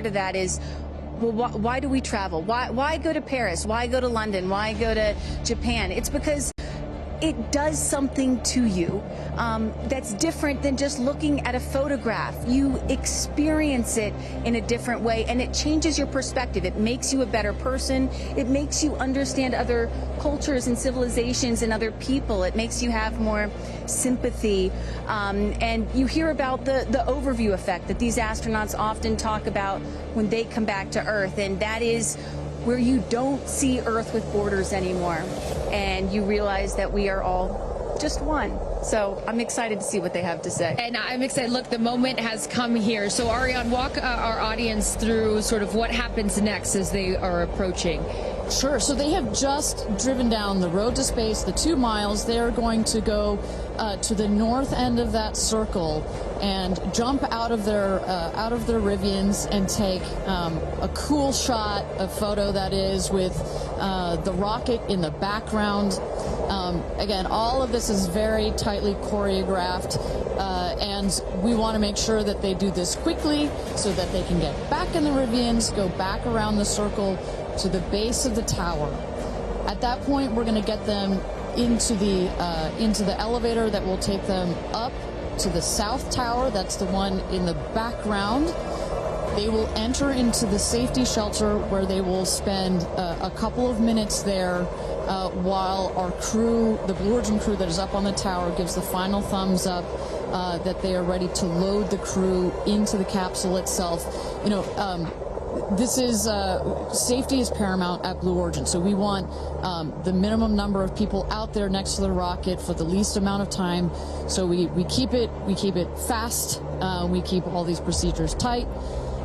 to that is, well, why do we travel? Why go to Paris? Why go to London? Why go to Japan? It's because it does something to you that's different than just looking at a photograph. You experience it in a different way, and it changes your perspective. It makes you a better person. It makes you understand other cultures and civilizations and other people. It makes you have more sympathy. And you hear about the overview effect that these astronauts often talk about when they come back to Earth, and that is where you don't see Earth with borders anymore, and you realize that we are all just one. So I'm excited to see what they have to say. And I'm excited. Look, the moment has come here. So Ariane, walk our audience through sort of what happens next as they are approaching. Sure. So they have just driven down the road to space, the 2 miles. They're going to go to the north end of that circle and jump out of their Rivians and take a cool shot, a photo that is, with the rocket in the background. Again, all of this is very tightly choreographed, and we want to make sure that they do this quickly so that they can get back in the Rivians, go back around the circle to the base of the tower. At that point, we're going to get them into the elevator that will take them up to the south tower. That's the one in the background. They will enter into the safety shelter, where they will spend a couple of minutes there while our crew, the Blue Origin crew that is up on the tower, gives the final thumbs up that they are ready to load the crew into the capsule itself. You know, this is safety is paramount at Blue Origin, so we want the minimum number of people out there next to the rocket for the least amount of time. So we keep it fast. We keep all these procedures tight.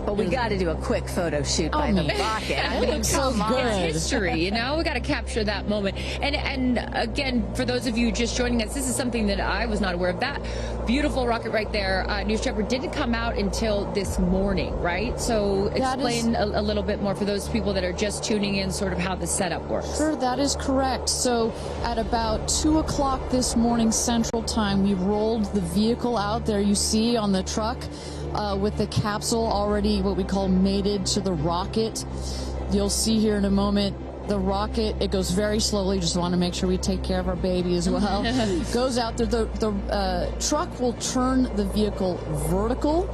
But we got to do a quick photo shoot by the rocket. I mean, so good. It's history, you know? We got to capture that moment. And again, for those of you just joining us, this is something that I was not aware of. That beautiful rocket right there, News Trevor, didn't come out until this morning, right? So explain a little bit more for those people that are just tuning in, sort of how the setup works. Sure, that is correct. So at about 2 o'clock this morning Central Time, we rolled the vehicle out there. You see on the truck with the capsule already what we call mated to the rocket. You'll see here in a moment the rocket, it goes very slowly, just want to make sure we take care of our baby as well. Goes out there, the truck will turn the vehicle vertical,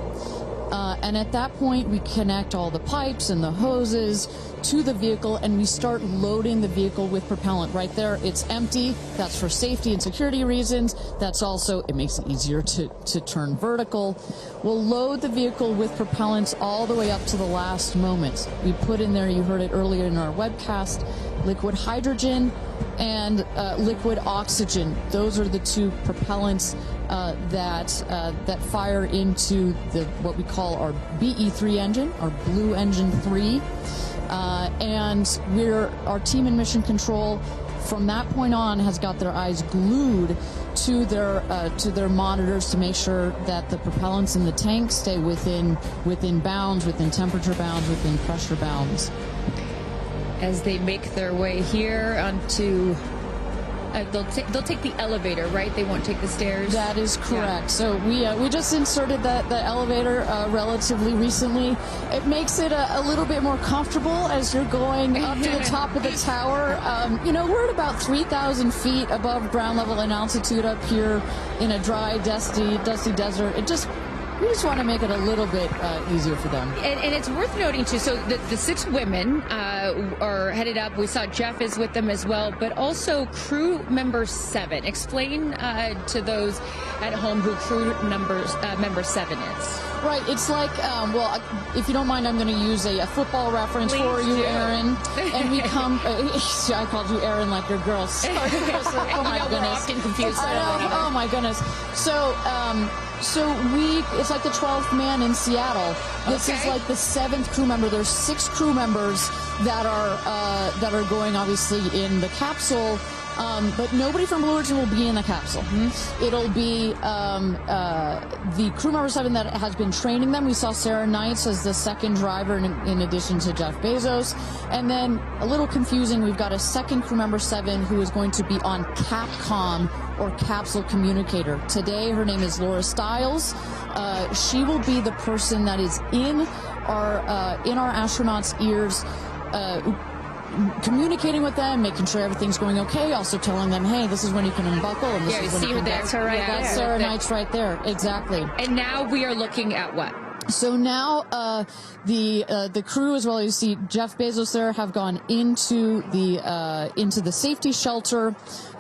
and at that point we connect all the pipes and the hoses to the vehicle, and we start loading the vehicle with propellant. Right there, it's empty. That's for safety and security reasons. That's also, it makes it easier to turn vertical. We'll load the vehicle with propellants all the way up to the last moment. We put in there, you heard it earlier in our webcast, liquid hydrogen and liquid oxygen. Those are the two propellants that fire into what we call our BE3 engine, our Blue Engine 3. And our team in Mission Control from that point on has got their eyes glued to their monitors to make sure that the propellants in the tank stay within bounds, within temperature bounds, within pressure bounds. As they make their way here onto, they'll take the elevator, right? They won't take the stairs. That is correct. Yeah. So we just inserted the elevator relatively recently. It makes it a little bit more comfortable as you're going up to the top of the tower. You know, we're at about 3,000 feet above ground level in altitude up here in a dry, dusty desert. We just want to make it a little bit easier for them. And it's worth noting, too, so the 6 women are headed up. We saw Jeff is with them as well, but also crew member 7. Explain to those at home who crew member 7 is. Right. It's like, well, if you don't mind, I'm going to use a football reference for you, Aaron. And we come, I called you Aaron like your girl. Sorry. Oh, my goodness. We're often confused. Oh, my goodness. So it's like the 12th man in Seattle. This is like the 7th crew member. There's 6 crew members that are going obviously in the capsule. But nobody from Blue Origin will be in the capsule. It'll be the crew member 7 that has been training them. We saw Sarah Knights as the second driver in addition to Jeff Bezos. And then, a little confusing, we've got a second crew member 7 who is going to be on Capcom, or capsule communicator. Today, her name is Laura Stiles. She will be the person that is in are in our astronauts' ears, communicating with them, making sure everything's going okay, also telling them, hey, this is when you can unbuckle, and this is when you can... That's her right there. That's Sarah Knight's right there, exactly. And now we are looking at what? So now the crew, as well as you see Jeff Bezos there, have gone into the safety shelter,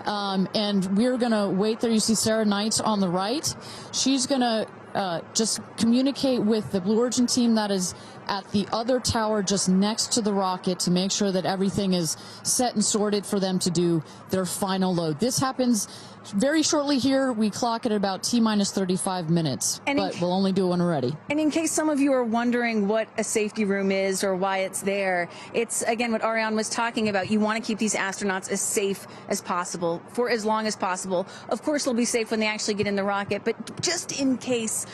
and we're gonna wait there. You see Sarah Knight on the right. She's gonna just communicate with the Blue Origin team that is at the other tower just next to the rocket to make sure that everything is set and sorted for them to do their final load. This happens very shortly here. We clock it at about T-minus 35 minutes, but we'll only do it when we're ready. And in case some of you are wondering what a safety room is or why it's there, it's, again, what Ariane was talking about. You want to keep these astronauts as safe as possible for as long as possible. Of course, they'll be safe when they actually get in the rocket, but just in case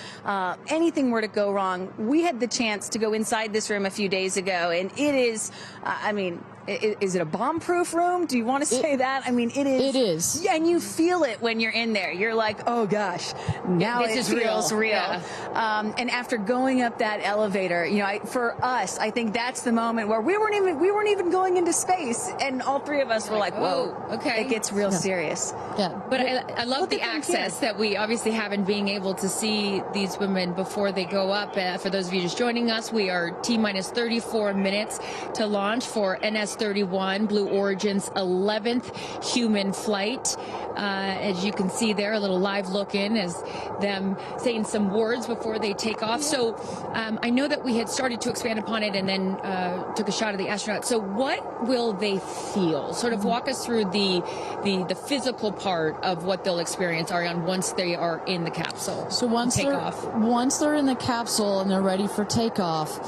anything were to go wrong, we had the chance to go inside this room a few days ago, and it is, I mean, is it a bomb-proof room? Do you want to say that? I mean, it is. It is. Yeah, and you feel it when you're in there. You're like, oh gosh, now this it is feels real. Yeah. And after going up that elevator, you know, for us, I think that's the moment where we weren't even going into space, and all three of us were like, whoa, okay, it gets real serious. Yeah. But I love the access that we obviously have in being able to see these women before they go up. For those of you just joining us, we are T-minus 34 minutes to launch for NS-31, Blue Origin's 11th human flight. As you can see there, a little live look in as them saying some words before they take off. So I know that we had started to expand upon it and then took a shot of the astronauts. So what will they feel? Sort of walk us through the physical part of what they'll experience, Ariane, once they are in the capsule. So once they're in the capsule and they're ready for takeoff,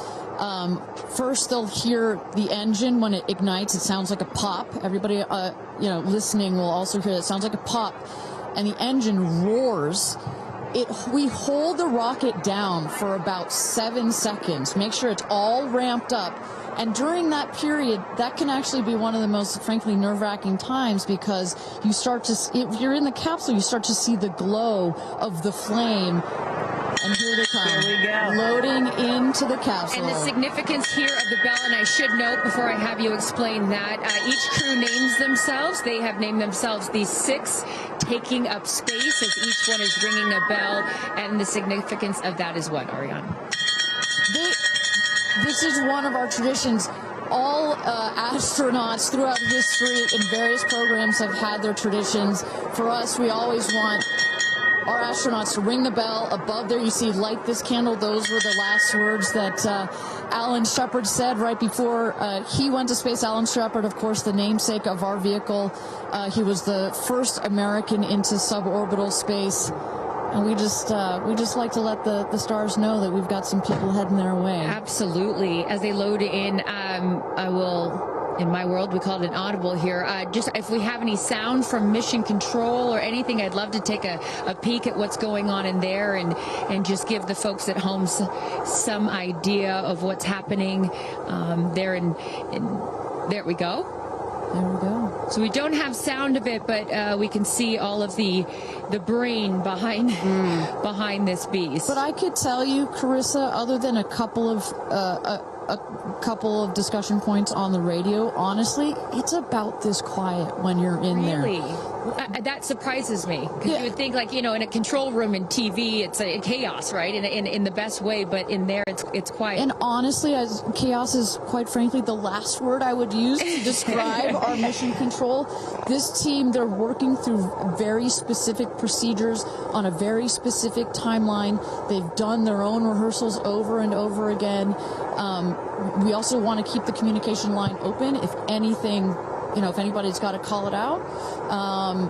first they'll hear the engine when it ignites. It sounds like a pop. Everybody, listening will also hear that. It sounds like a pop, and the engine roars. We hold the rocket down for about 7 seconds. Make sure it's all ramped up. And during that period, that can actually be one of the most, frankly, nerve-wracking times, because you start to, if you're in the capsule, you start to see the glow of the flame. And here they come. Here we go. Loading into the capsule. And the significance here of the bell, and I should note before I have you explain that, each crew names themselves. They have named themselves the 6 taking up space, as each one is ringing a bell. And the significance of that is what, Ariane? This is one of our traditions. All astronauts throughout history in various programs have had their traditions. For us, we always want our astronauts to ring the bell. Above there, you see, light this candle. Those were the last words that Alan Shepard said right before he went to space. Alan Shepard, of course, the namesake of our vehicle. He was the first American into suborbital space. And we just like to let the stars know that we've got some people heading their way. Absolutely. As they load in, I will... In my world, we call it an audible here. Just if we have any sound from mission control or anything, I'd love to take a peek at what's going on in there and just give the folks at home some idea of what's happening there. There we go. There we go. So we don't have sound of it, but we can see all of the brain behind this beast. But I could tell you, Carissa, other than a couple of discussion points on the radio, honestly, it's about this quiet when you're in there. Really? That surprises me, because you would think, like, in a control room in TV, it's a chaos, right? In the best way, but in there, it's quiet. And honestly, chaos is, quite frankly, the last word I would use to describe our mission control. This team, they're working through very specific procedures on a very specific timeline. They've done their own rehearsals over and over again. We also want to keep the communication line open if anything, if anybody's got to call it out.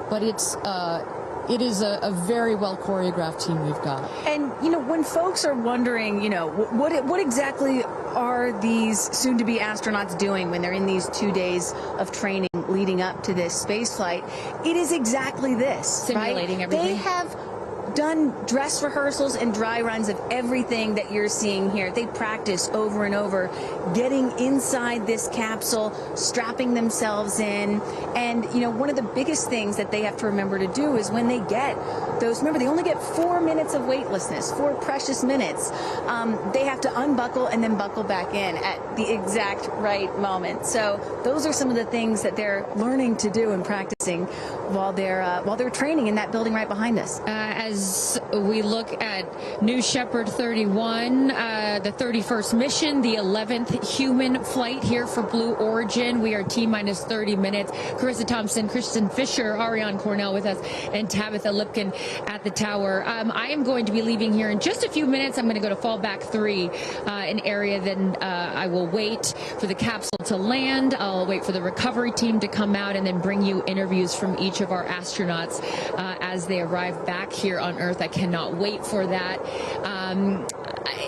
But it is a very well choreographed team we've got. And, when folks are wondering, what exactly are these soon-to-be astronauts doing when they're in these 2 days of training leading up to this space flight, it is exactly this. Simulating everything. They have done dress rehearsals and dry runs of everything that you're seeing here. They practice over and over getting inside this capsule, strapping themselves in. And, one of the biggest things that they have to remember to do is when they get those, remember, they only get 4 minutes of weightlessness, 4 precious minutes. They have to unbuckle and then buckle back in at the exact right moment. So those are some of the things that they're learning to do and practicing while they're training in that building right behind us. As we look at New Shepard 31, the 31st mission, the 11th human flight here for Blue Origin. We are T-minus 30 minutes. Carissa Thompson, Kristen Fisher, Ariane Cornell with us, and Tabitha Lipkin at the tower. I am going to be leaving here in just a few minutes. I'm going to go to fallback 3, an area. Then I will wait for the capsule to land. I'll wait for the recovery team to come out and then bring you interviews from each of our astronauts as they arrive back here on Earth. I cannot wait for that.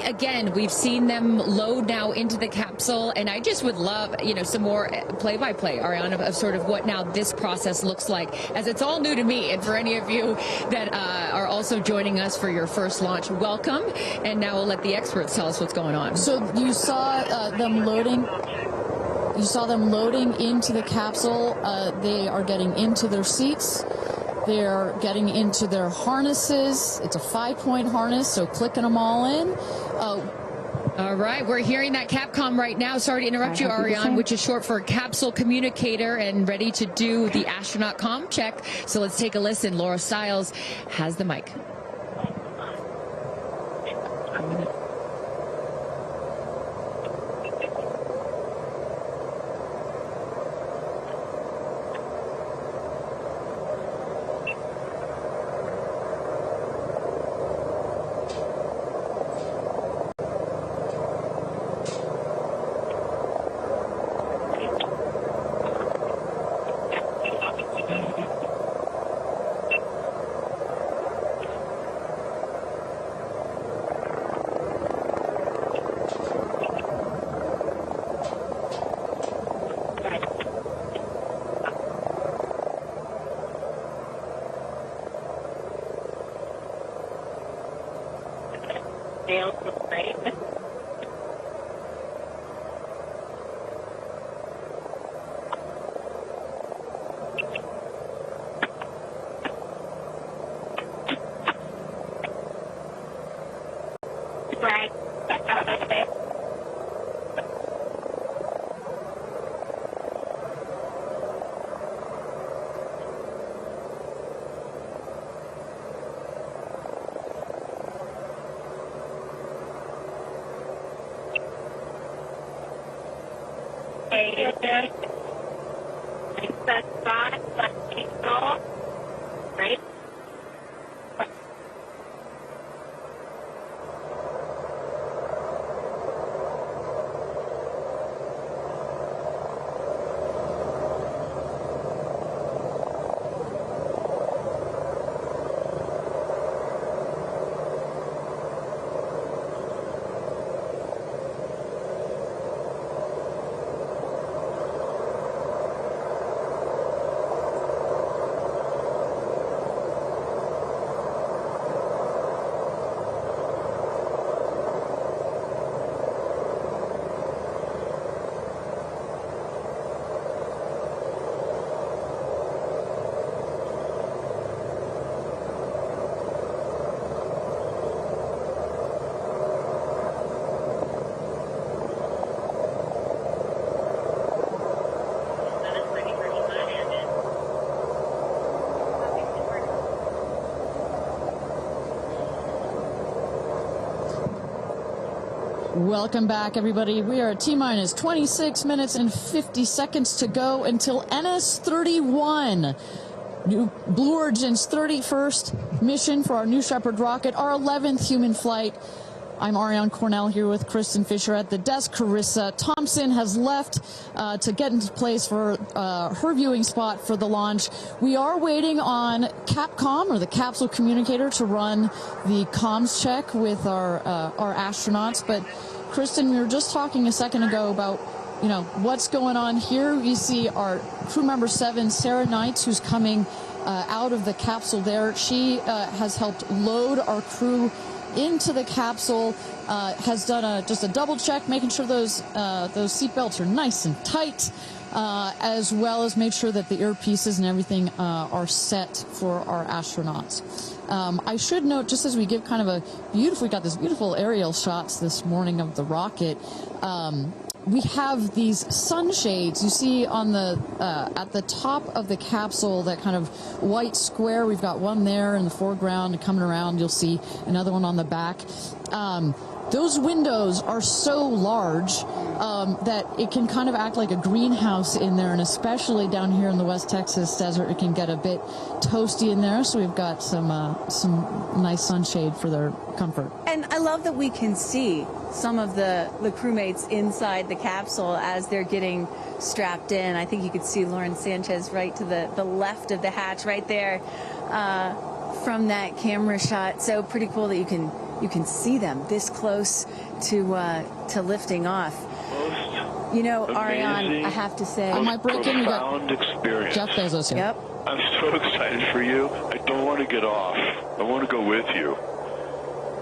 Again, we've seen them load now into the capsule, and I just would love, some more play-by-play, Ariana, of sort of what now this process looks like, as it's all new to me. And for any of you that are also joining us for your first launch, welcome. And now we'll let the experts tell us what's going on. So you saw them loading. You saw them loading into the capsule. They are getting into their seats. They're getting into their harnesses. It's a 5-point harness, so clicking them all in. All right, we're hearing that Capcom right now. Sorry to interrupt you, Ariane, which is short for Capsule Communicator, and ready to do the astronaut comm check. So let's take a listen. Laura Stiles has the mic. Welcome back, everybody. We are at T-minus 26 minutes and 50 seconds to go until NS-31, Blue Origin's 31st mission for our New Shepard rocket, our 11th human flight. I'm Ariane Cornell here with Kristen Fisher at the desk. Carissa Thompson has left to get into place for her viewing spot for the launch. We are waiting on Capcom, or the Capsule Communicator, to run the comms check with our astronauts. But Kristen, we were just talking a second ago about what's going on here. You see our crew member 7, Sarah Knights, who's coming out of the capsule there. She has helped load our crew into the capsule, has done just a double check, making sure those seat belts are nice and tight, as well as make sure that the earpieces and everything are set for our astronauts. I should note, just as we give kind of we got this beautiful aerial shots this morning of the rocket. We have these sunshades you see on the at the top of the capsule, that kind of white square. We've got one there in the foreground, and coming around you'll see another one on the back. Those windows are so large that it can kind of act like a greenhouse in there, and especially down here in the West Texas desert, it can get a bit toasty in there. So we've got some nice sunshade for their comfort. And I love that we can see some of the crewmates inside the capsule as they're getting strapped in. I think you could see Lauren Sanchez right to the left of the hatch right there from that camera shot. So pretty cool that you can see them this close to lifting off. You know, Ariane, I have to say, I might break in. We got experience. Jeff Bezos here. Yep. I'm so excited for you. I don't want to get off. I want to go with you.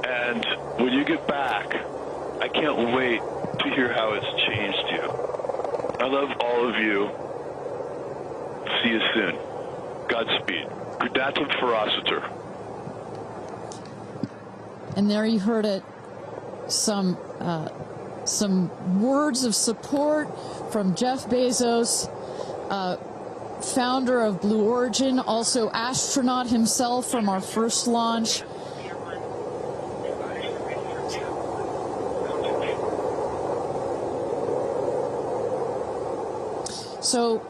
And when you get back, I can't wait to hear how it's changed you. I love all of you. See you soon. Godspeed. Gradatum ferociter. And there you heard it. Some words of support from Jeff Bezos, founder of Blue Origin, also astronaut himself from our first launch. So,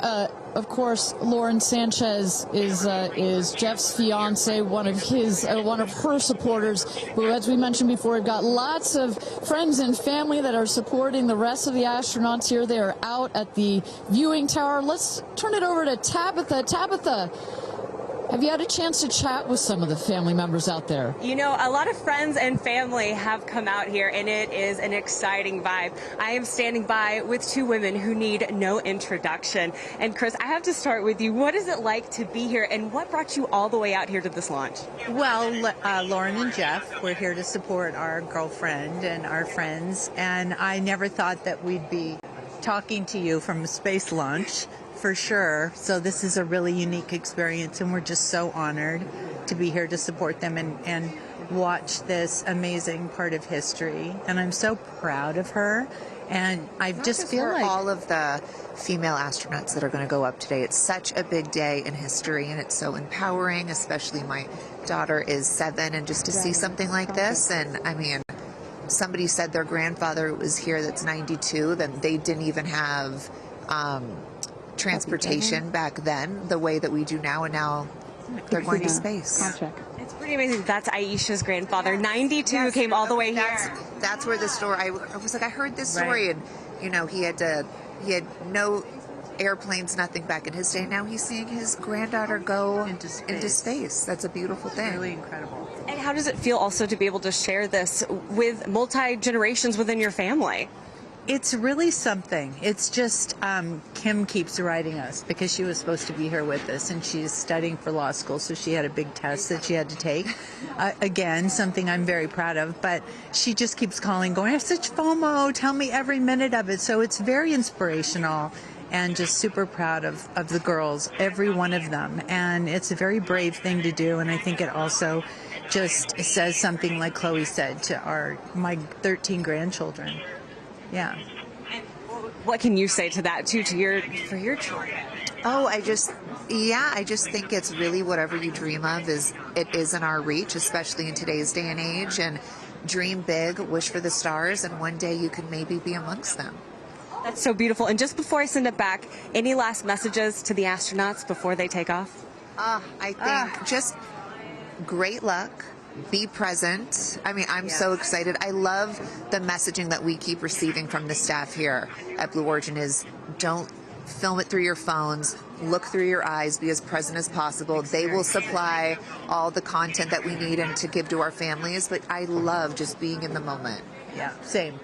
of course, Lauren Sanchez is Jeff's fiance, one of her supporters. But as we mentioned before, we've got lots of friends and family that are supporting the rest of the astronauts here. They are out at the viewing tower. Let's turn it over to Tabitha. Tabitha, have you had a chance to chat with some of the family members out there? You know, a lot of friends and family have come out here, and it is an exciting vibe. I am standing by with two women who need no introduction. And Chris, I have to start with you. What is it like to be here, and what brought you all the way out here to this launch? Well, Lauren and Jeff, we're here to support our girlfriend and our friends, and I never thought that we'd be talking to you from a space launch. For sure. So this is a really unique experience, and we're just so honored to be here to support them and watch this amazing part of history. And I'm so proud of her. And I just feel like all of the female astronauts that are going to go up today. It's such a big day in history, and it's so empowering, especially my daughter is 7, and just to see something like this. And I mean, somebody said their grandfather was here that's 92, that they didn't even have transportation back then the way that we do now, and now they're going to space. It's pretty amazing. That's Aisha's grandfather, 92, came all the way here. That's where the story, I was like, I heard this story, and you know, he had no airplanes, nothing back in his day. Now he's seeing his granddaughter go into space. That's a beautiful thing. Really incredible. And how does it feel also to be able to share this with multi-generations within your family? It's really something. It's just Kim keeps writing us because she was supposed to be here with us, and she's studying for law school, so she had a big test that she had to take. Again, something I'm very proud of, but she just keeps calling, going, I have such FOMO, tell me every minute of it. So it's very inspirational, and just super proud of the girls, every one of them. And it's a very brave thing to do, and I think it also just says something, like Chloe said, to my 13 grandchildren. Yeah. And what can you say to that too, for your children? Oh, I just think it's really whatever you dream of is in our reach, especially in today's day and age. And dream big, wish for the stars, and one day you can maybe be amongst them. That's so beautiful. And just before I send it back, any last messages to the astronauts before they take off? I think just great luck. Be present. I mean, I'm so excited. I love the messaging that we keep receiving from the staff here at Blue Origin is don't film it through your phones, look through your eyes, be as present as possible. They will supply all the content that we need and to give to our families, but I love just being in the moment. Yeah, same.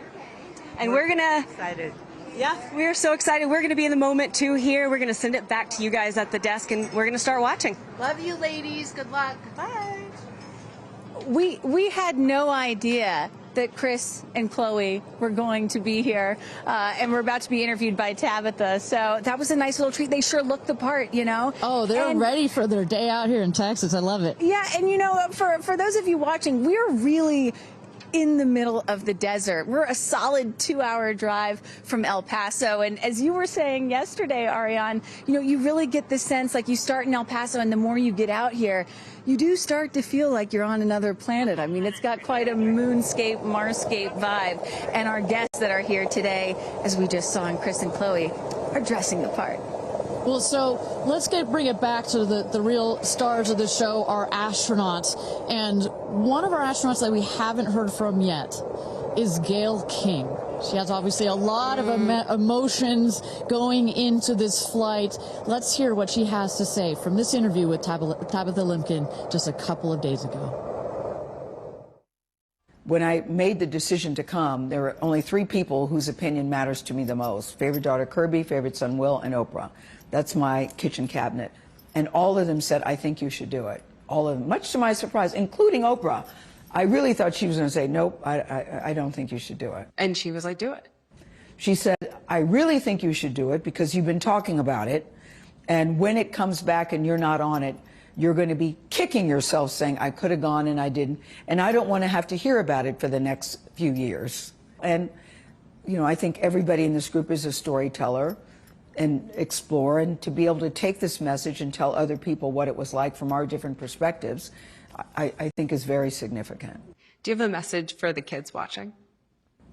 And we're gonna... Excited. Yeah, we're so excited. We're going to be in the moment too here. We're going to send it back to you guys at the desk, and we're going to start watching. Love you, ladies. Good luck. Bye. we had no idea that Chris and Chloe were going to be here, and we're about to be interviewed by Tabitha. So that was a nice little treat. They sure looked the part, you know. Oh, they're ready for their day out here in Texas. I love it. Yeah, and you know, for those of you watching, we're really in the middle of the desert. We're a solid 2-hour drive from El Paso. And as you were saying yesterday, Ariane, you know, you really get the sense like you start in El Paso and the more you get out here, you do start to feel like you're on another planet. I mean, it's got quite a moonscape, Marscape vibe. And our guests that are here today, as we just saw in Chris and Chloe, are dressing the part. Well, so let's bring it back to the real stars of the show, our astronauts. And one of our astronauts that we haven't heard from yet is Gail King. She has obviously a lot of emotions going into this flight. Let's hear what she has to say from this interview with Tabitha Limkin just a couple of days ago. When I made the decision to come, there were only 3 people whose opinion matters to me the most. Favorite daughter Kirby, favorite son Will, and Oprah. That's my kitchen cabinet. And all of them said, I think you should do it. All of them, much to my surprise, including Oprah. I really thought she was going to say, nope, I don't think you should do it. And she was like, do it. She said, I really think you should do it because you've been talking about it. And when it comes back and you're not on it, you're going to be kicking yourself saying, I could have gone and I didn't. And I don't want to have to hear about it for the next few years. And, you know, I think everybody in this group is a storyteller and explore, and to be able to take this message and tell other people what it was like from our different perspectives, I think is very significant. Do you have a message for the kids watching?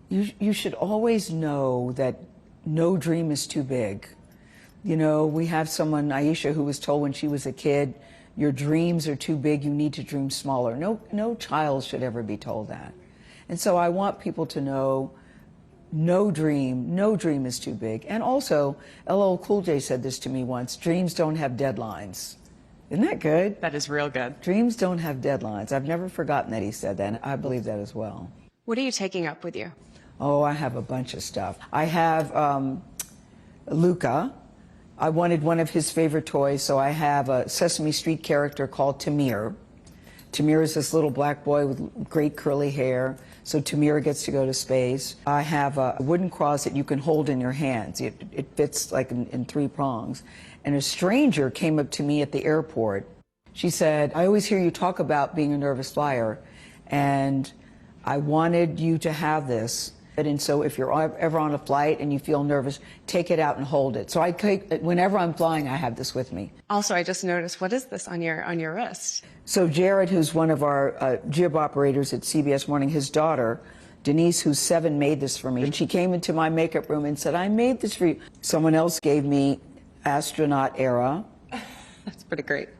You should always know that no dream is too big. You know, we have someone, Aisha, who was told when she was a kid, your dreams are too big, you need to dream smaller. No child should ever be told that. And so I want people to know no dream is too big. And also, LL Cool J said this to me once, dreams don't have deadlines. Isn't that good? That is real good. Dreams don't have deadlines. I've never forgotten that he said that, and I believe that as well. What are you taking up with you? Oh, I have a bunch of stuff. I have Luca. I wanted one of his favorite toys, so I have a Sesame Street character called Tamir. Tamir is this little black boy with great curly hair, so Tamir gets to go to space. I have a wooden cross that you can hold in your hands. It fits like in 3 prongs. And a stranger came up to me at the airport. She said, I always hear you talk about being a nervous flyer, and I wanted you to have this. And so if you're ever on a flight and you feel nervous, take it out and hold it. So whenever I'm flying, I have this with me. Also, I just noticed, what is this on your wrist? So Jared, who's one of our jib operators at CBS Morning, his daughter, Denise, who's 7, made this for me. And she came into my makeup room and said, I made this for you. Someone else gave me Astronaut era. That's pretty great.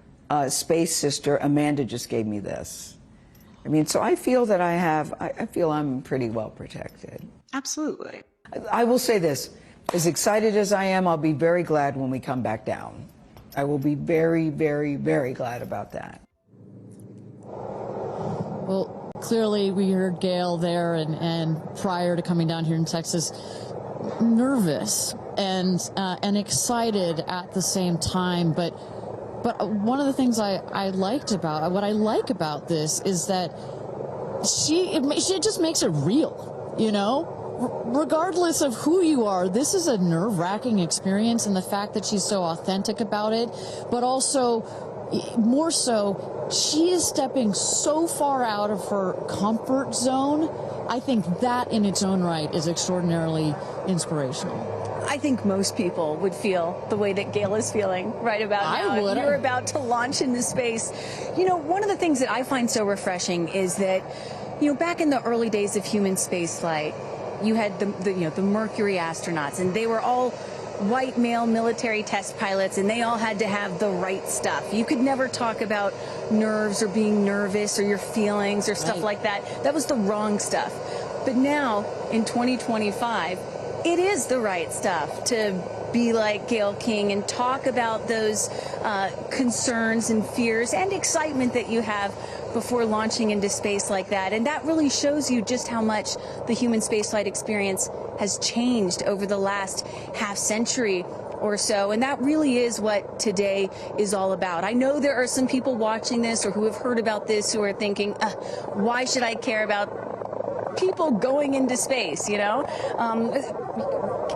Space Sister, Amanda just gave me this. I mean, so I feel that I feel I'm pretty well protected. Absolutely. I will say this, as excited as I am, I'll be very glad when we come back down. I will be very, very, very glad about that. Well, clearly we heard Gail there and prior to coming down here in Texas, nervous and excited at the same time, but one of the things I like about this is that she just makes it real, you know? Regardless of who you are, this is a nerve-wracking experience, and the fact that she's so authentic about it, but also, more so, she is stepping so far out of her comfort zone. I think that in its own right is extraordinarily inspirational. I think most people would feel the way that Gail is feeling right about now. I would. You're about to launch into space. You know, one of the things that I find so refreshing is that, you know, back in the early days of human spaceflight, you had the Mercury astronauts, and they were all white male military test pilots, and they all had to have the right stuff. You could never talk about nerves or being nervous or your feelings or stuff like that. That was the wrong stuff. But now, in 2025, it is the right stuff to be like Gail King and talk about those concerns and fears and excitement that you have before launching into space like that. And that really shows you just how much the human spaceflight experience has changed over the last half century. or so. And that really is what today is all about. I know there are some people watching this or who have heard about this who are thinking, why should I care about people going into space, you know?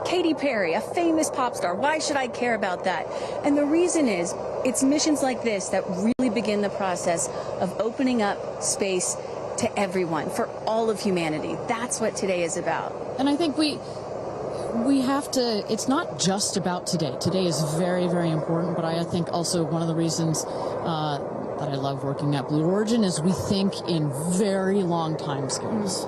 Katy Perry, a famous pop star, why should I care about that? And the reason is, it's missions like this that really begin the process of opening up space to everyone, for all of humanity. That's what today is about. And I think we have to, it's not just about today. Today is very, very important, but I think also one of the reasons that I love working at Blue Origin is we think in very long time scales,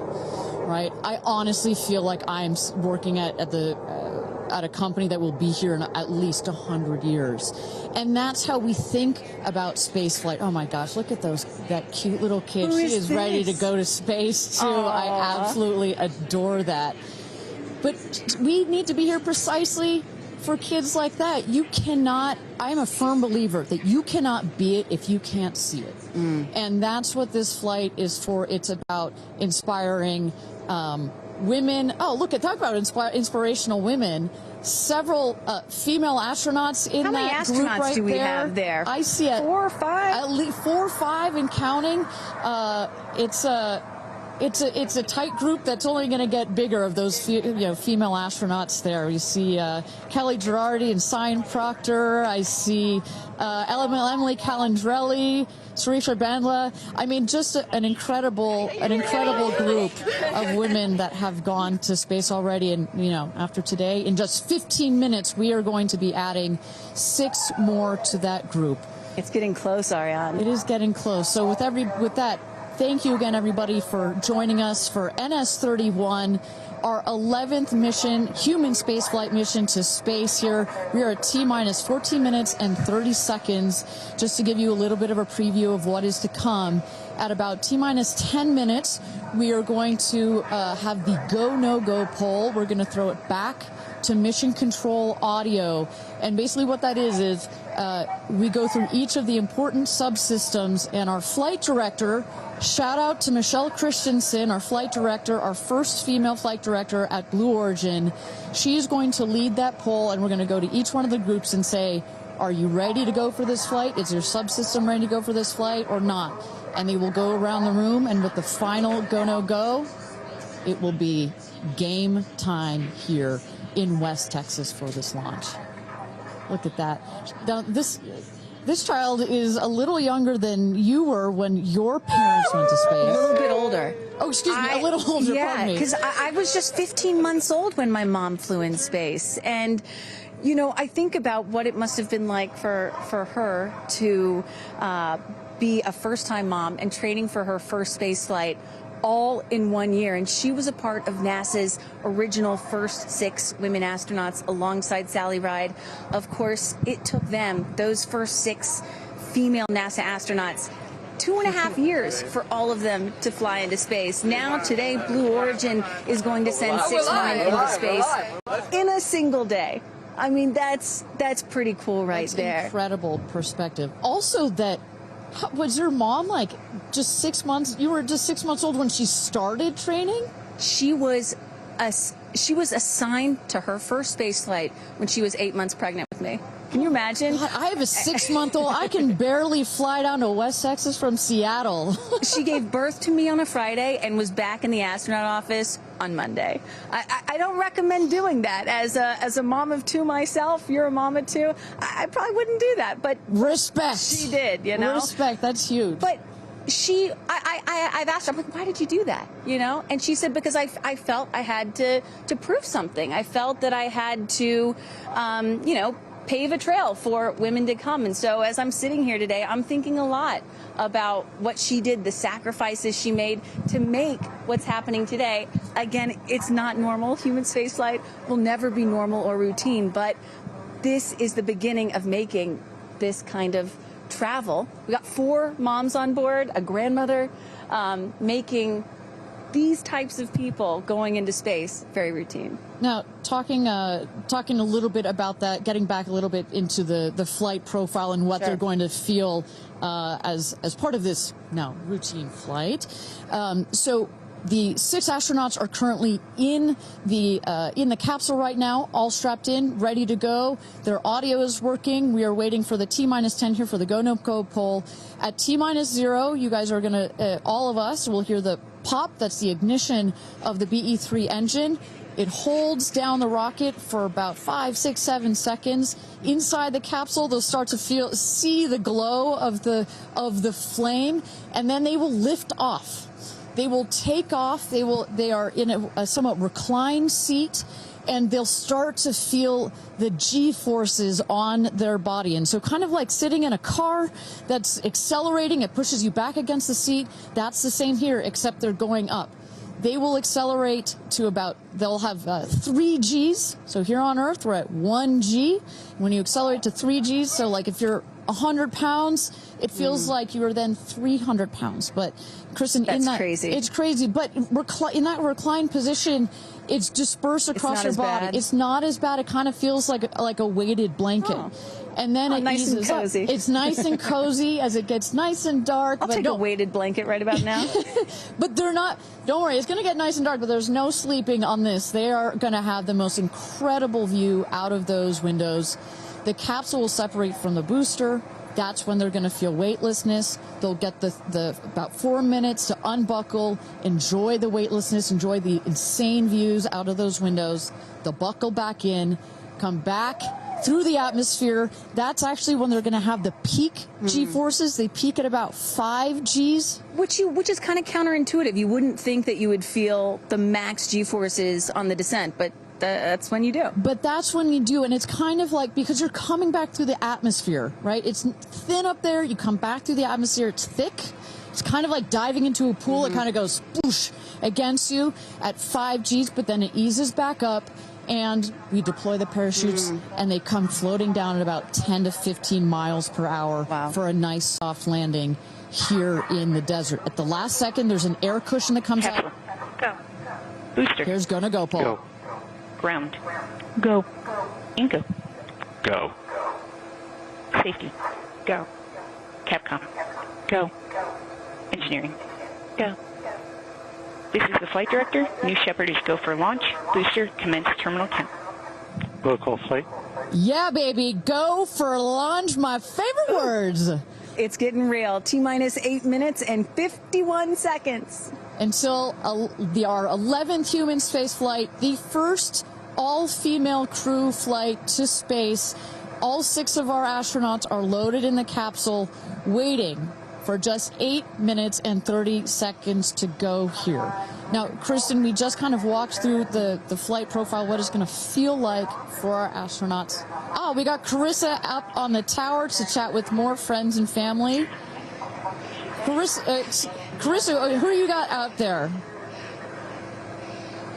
right? I honestly feel like I'm working at a company that will be here in at least 100 years. And that's how we think about space flight. Oh my gosh, look at that cute little kid. She is ready to go to space too. Aww. I absolutely adore that. But we need to be here precisely for kids like that. You cannot, I'm a firm believer that you cannot be it if you can't see it. And that's what this flight is for. It's about inspiring women. Oh, look, talk about inspirational women. Several female astronauts in that group right there. How many astronauts do we have there? I see it. 4 or 5? At least 4 or 5 and counting. It's a tight group that's only going to get bigger of those female astronauts there. You see Kelly Girardi and Cyan Proctor. I see Emily Calandrelli, Sarisha Bandla. I mean, just an incredible group of women that have gone to space already. And after today, in just 15 minutes, we are going to be adding 6 more to that group. It's getting close, Ariane. It is getting close. So with that. Thank you again, everybody, for joining us for NS-31, our 11th mission, human spaceflight mission to space here. We are at T-minus 14 minutes and 30 seconds. Just to give you a little bit of a preview of what is to come, at about T-minus 10 minutes, we are going to have the go, no-go poll. We're going to throw it back to mission control audio. And basically what that is we go through each of the important subsystems, and our flight director, shout out to Michelle Christensen, our flight director, our first female flight director at Blue Origin. She's going to lead that poll, and we're going to go to each one of the groups and say, are you ready to go for this flight? Is your subsystem ready to go for this flight or not? And they will go around the room, and with the final go, no go, it will be game time here in West Texas for this launch. Look at that. Now, this child is a little younger than you were when your parents went to space. A little bit older. Oh, excuse me, a little older, yeah, because I was just 15 months old when my mom flew in space. And, I think about what it must have been like for her to be a first-time mom and training for her first space flight all in 1 year. And she was a part of NASA's original first 6 women astronauts alongside Sally Ride. Of course, it took them, those first 6 female NASA astronauts, 2.5 years for all of them to fly into space. Now, today, Blue Origin is going to send 6 women into space in a single day. I mean, that's pretty cool right there. Incredible perspective. Also, was your mom just 6 months? You were just 6 months old when she started training? She was assigned to her first space flight when she was 8 months pregnant with me. Can you imagine? God, I have a 6-month-old. I can barely fly down to West Texas from Seattle. She gave birth to me on a Friday and was back in the astronaut office on Monday. I don't recommend doing that. As a mom of 2 myself, you're a mom of 2, I probably wouldn't do that. But respect. She did, Respect, that's huge. But I've asked her, I'm like, why did you do that? And she said, because I felt I had to prove something. I felt that I had to, pave a trail for women to come. And so as I'm sitting here today, I'm thinking a lot about what she did, the sacrifices she made to make what's happening today. Again, it's not normal. Human spaceflight will never be normal or routine, but this is the beginning of making this kind of travel. We got 4 moms on board, a grandmother, making these types of people going into space very routine. Now, talking a little bit about that, getting back a little bit into the flight profile and what they're going to feel as part of this now routine flight. So The 6 astronauts are currently in the capsule right now, all strapped in, ready to go. Their audio is working. We are waiting for the T-10 here for the go no go poll. At T-0, you guys are going to, all of us will hear the pop. That's the ignition of the BE-3 engine. It holds down the rocket for about 5, 6, 7 seconds. Inside the capsule, they'll start to see the glow of the flame, and then they will lift off. They will take off. They are in a somewhat reclined seat, and they'll start to feel the G-forces on their body. And so kind of like sitting in a car that's accelerating, it pushes you back against the seat. That's the same here, except they're going up. They will accelerate to they'll have 3 Gs. So here on Earth, we're at 1 G. When you accelerate to 3 Gs, so like if you're 100 pounds, it feels like you are then 300 pounds. But Kristen, crazy. It's crazy. But in that reclined position, it's dispersed across your body. Bad. It's not as bad. It kind of feels like a weighted blanket. Oh. And then it nice eases and cozy. up. It's nice and cozy as it gets nice and dark. I'll take a weighted blanket right about now. But they're not, don't worry, it's going to get nice and dark, but there's no sleeping on this. They are going to have the most incredible view out of those windows. The capsule will separate from the booster. That's when they're going to feel weightlessness. They'll get the about 4 minutes to unbuckle, enjoy the weightlessness, enjoy the insane views out of those windows. They'll buckle back in, come back through the atmosphere. That's actually when they're going to have the peak G-forces. They peak at about 5 Gs. Which is kind of counterintuitive. You wouldn't think that you would feel the max G-forces on the descent, but that's when you do. But that's when you do, and it's kind of like, because you're coming back through the atmosphere, right? It's thin up there. You come back through the atmosphere. It's thick. It's kind of like diving into a pool. It kind of goes whoosh against you at 5 Gs, but then it eases back up. And we deploy the parachutes, and they come floating down at about 10 to 15 miles per hour for a nice soft landing here in the desert. At the last second, there's an air cushion that comes out. Go. Booster. Here's go, Paul. Go. Ground. Go. And go. Go. Safety. Go. Capcom. Go. Engineering. Go. This is the flight director. New Shepard is go for launch. Booster, commence terminal count. Protocol flight. Yeah, baby. Go for launch. My favorite words. It's getting real. T-minus 8 minutes and 51 seconds. Until our 11th human space flight, the first all-female crew flight to space. All 6 of our astronauts are loaded in the capsule, waiting for just 8 minutes and 30 seconds to go here. Now, Kristen, we just kind of walked through the flight profile, what it's going to feel like for our astronauts. Oh, we got Carissa up on the tower to chat with more friends and family. Carissa, who you got out there?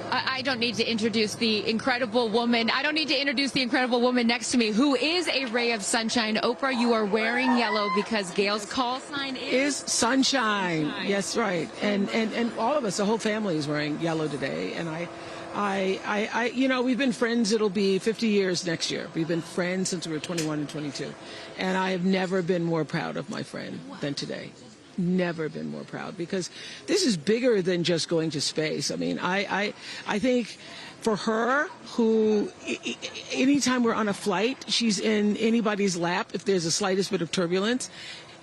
I don't need to introduce the incredible woman. I don't need to introduce the incredible woman next to me, who is a ray of sunshine. Oprah, you are wearing yellow because Gail's call sign is sunshine. Yes, right. And all of us, the whole family is wearing yellow today. And I you know, we've been friends. It'll be 50 years next year. We've been friends since we were 21 and 22. And I have never been more proud of my friend than today. Never been more proud, because this is bigger than just going to space. I mean, I think for her, who anytime we're on a flight, she's in anybody's lap if there's the slightest bit of turbulence,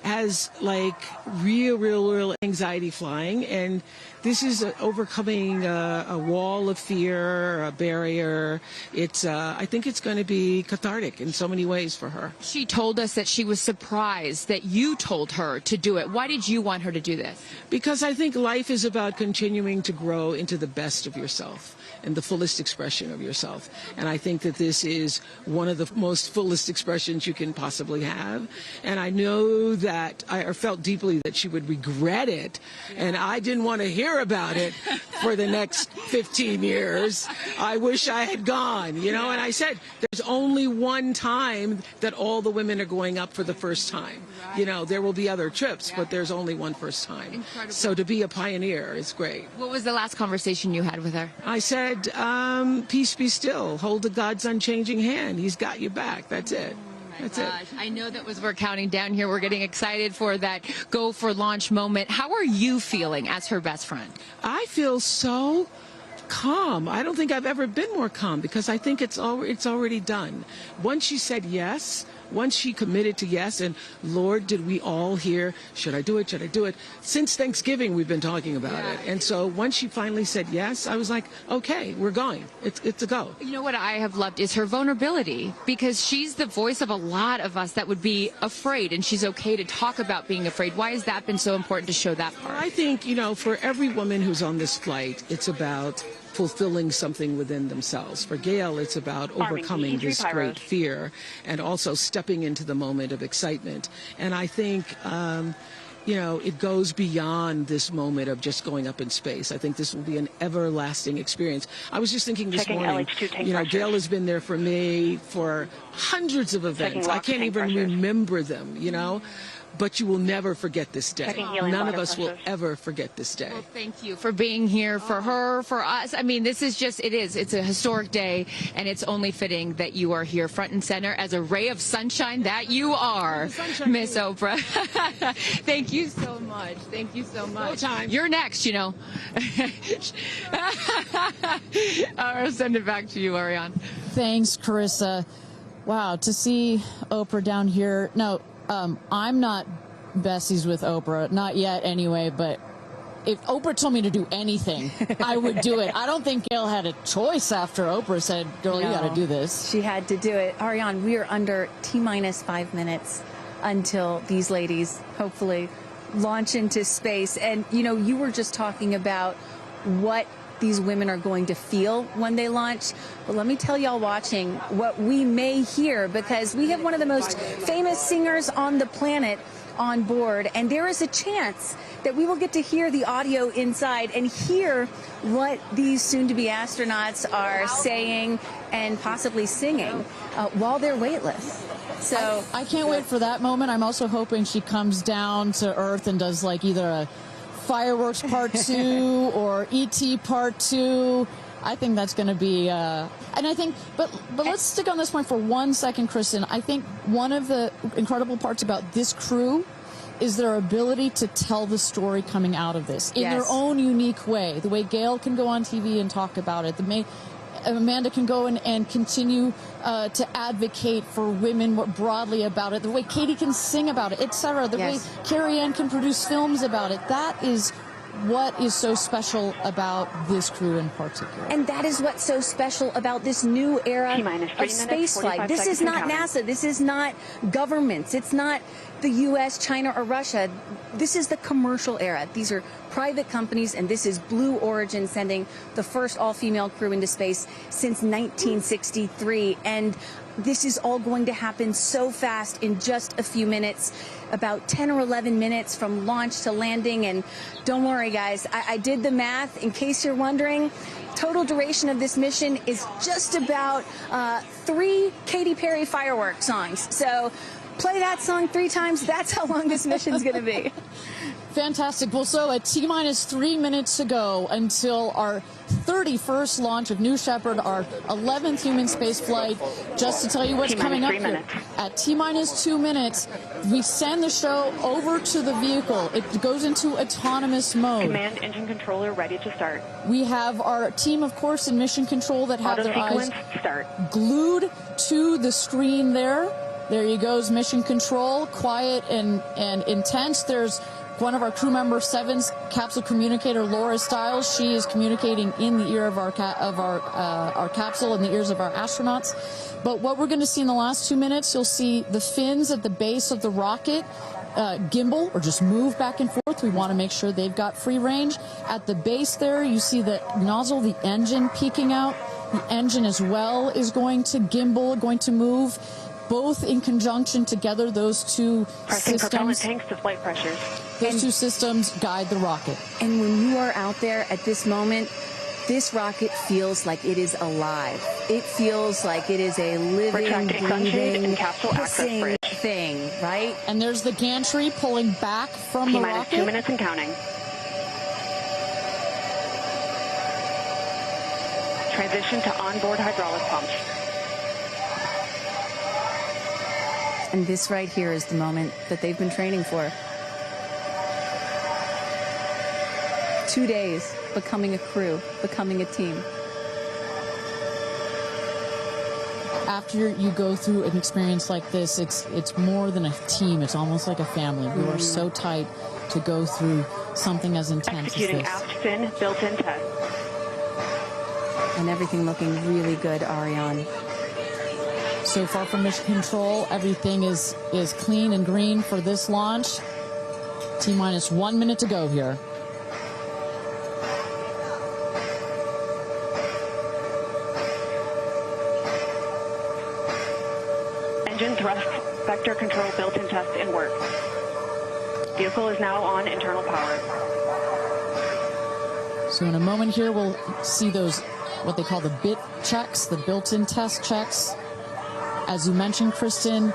has like real anxiety flying, and this is overcoming a wall of fear, a barrier. It's I think it's going to be cathartic in so many ways for her. She told us that she was surprised that you told her to do it. Why did you want her to do this? Because I think life is about continuing to grow into the best of yourself and the fullest expression of yourself. And I think that this is one of the most fullest expressions you can possibly have. And I know that I felt deeply that she would regret it. And I didn't want to hear about it for the next 15 years. I wish I had gone, you know. And I said, there's only one time that all the women are going up for the first time. You know, there will be other trips, but there's only one first time. Incredible. So to be a pioneer is great. What was the last conversation you had with her? I said, peace be still. Hold the God's unchanging hand. He's got your back. That's it. That's it. I know that as we're counting down here, we're getting excited for that go for launch moment. How are you feeling as her best friend? I feel so calm. I don't think I've ever been more calm because I think it's already done. Once she said yes, once she committed to yes, and Lord, did we all hear, should I do it? Should I do it? Since Thanksgiving, we've been talking about it. And so once she finally said yes, I was like, okay, we're going. It's a go. You know what I have loved is her vulnerability, because she's the voice of a lot of us that would be afraid, and she's okay to talk about being afraid. Why has that been so important to show that part? I think, you know, for every woman who's on this flight, it's about fulfilling something within themselves. For Gail, it's about overcoming this great fear and also stepping into the moment of excitement. And I think, you know, it goes beyond this moment of just going up in space. I think this will be an everlasting experience. I was just thinking this morning, you know, Gail has been there for me for hundreds of events. I can't even remember them, you know. But you will never forget this day. None of us will ever forget this day. Well, thank you for being here, for her, for us. I mean, this is just, it's a historic day, and it's only fitting that you are here front and center as a ray of sunshine that you are, Miss Oprah. Thank you so much. Thank you so much. No time. You're next, you know. I'll send it back to you, Ariane. Thanks, Carissa. Wow, to see Oprah down here. No, I'm not besties with Oprah, not yet anyway, but if Oprah told me to do anything, I would do it. I don't think Gail had a choice after Oprah said, girl, you got to do this. She had to do it. Ariane, we are under T-minus 5 minutes until these ladies hopefully launch into space. And, you know, you were just talking about what these women are going to feel when they launch. But let me tell y'all watching what we may hear, because we have one of the most famous singers on the planet on board, and there is a chance that we will get to hear the audio inside and hear what these soon-to-be astronauts are saying and possibly singing while they're weightless. So I can't wait for that moment. I'm also hoping she comes down to Earth and does like either a Fireworks Part 2 or E.T. Part 2. I think that's going to be, and I think, but let's stick on this point for 1 second, Kristen. I think one of the incredible parts about this crew is their ability to tell the story coming out of this in their own unique way. The way Gail can go on TV and talk about it, Amanda can go and continue to advocate for women more broadly about it, the way Katie can sing about it, etc., the way Kerianne can produce films about it. That is what is so special about this crew in particular. And that is what's so special about this new era of spaceflight. This is not NASA. This is not governments. It's not the U.S., China, or Russia. This is the commercial era. These are private companies, and this is Blue Origin sending the first all-female crew into space since 1963. And this is all going to happen so fast in just a few minutes, about 10 or 11 minutes from launch to landing. And don't worry, guys, I did the math. In case you're wondering, total duration of this mission is just about 3 Katy Perry fireworks songs. So play that song 3 times. That's how long this mission's going to be. Fantastic. Well, so at T-minus 3 minutes to go until our 31st launch of New Shepard, our 11th human space flight. Just to tell you what's coming up here. At T-minus 2 minutes, we send the show over to the vehicle. It goes into autonomous mode. Command engine controller ready to start. We have our team, of course, in mission control that have their eyes glued to the screen there. There you goes, mission control, quiet and intense. There's one of our crew member 7's capsule communicator, Laura Stiles. She is communicating in the ear of our capsule, in the ears of our astronauts. But what we're going to see in the last 2 minutes, you'll see the fins at the base of the rocket gimbal or just move back and forth. We want to make sure they've got free range. At the base there, you see the nozzle, the engine peeking out. The engine as well is going to gimbal, going to move. Both in conjunction together, those two systems. Propellant tanks to flight pressures. Those two systems guide the rocket. And when you are out there at this moment, this rocket feels like it is alive. It feels like it is a living, breathing, hissing thing, right? And there's the gantry pulling back from the rocket. T-minus 2 minutes and counting. Transition to onboard hydraulic pumps. And this right here is the moment that they've been training for. 2 days, becoming a crew, becoming a team. After you go through an experience like this, it's more than a team. It's almost like a family. You are so tight to go through something as intense Executing as this. aft fin built-in test. And everything looking really good, Ariane. So far from mission control, everything is clean and green for this launch. T-minus 1 minute to go here. Engine thrust vector control built-in test in work. Vehicle is now on internal power. So in a moment here, we'll see those, what they call the bit checks, the built-in test checks. As you mentioned, Kristen,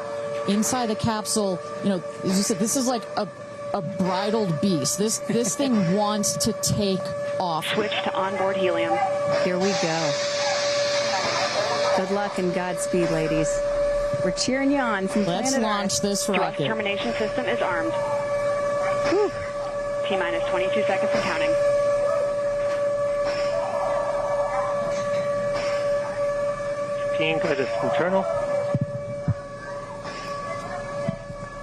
inside the capsule, you know, as you said, this is like a bridled beast. This thing wants to take off. Switch to onboard helium. Here we go. Good luck and Godspeed, ladies. We're cheering you on from Let's planet launch Earth. this Thrust rocket. termination system is armed. T-minus 22 seconds and counting. Guidance internal.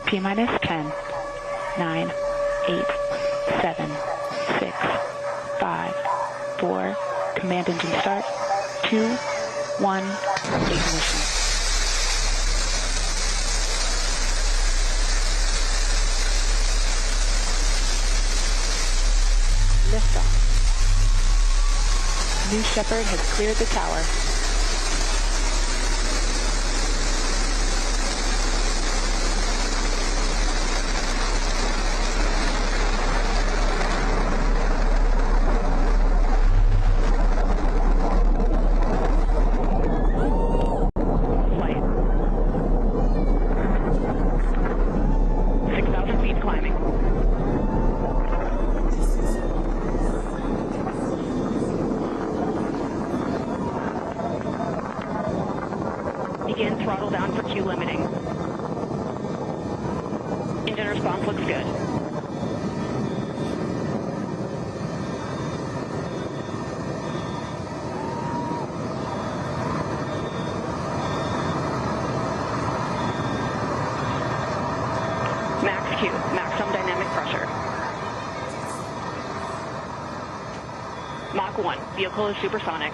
T-minus 10, 9, 8, 7, 6, 5, 4, command engine start, 2, 1, ignition. Liftoff. New Shepard has cleared the tower. Flight. 6,000 feet climbing. Begin throttle down for Q limiting. Engine response looks good. Max Q, maximum dynamic pressure. Mach 1, vehicle is supersonic.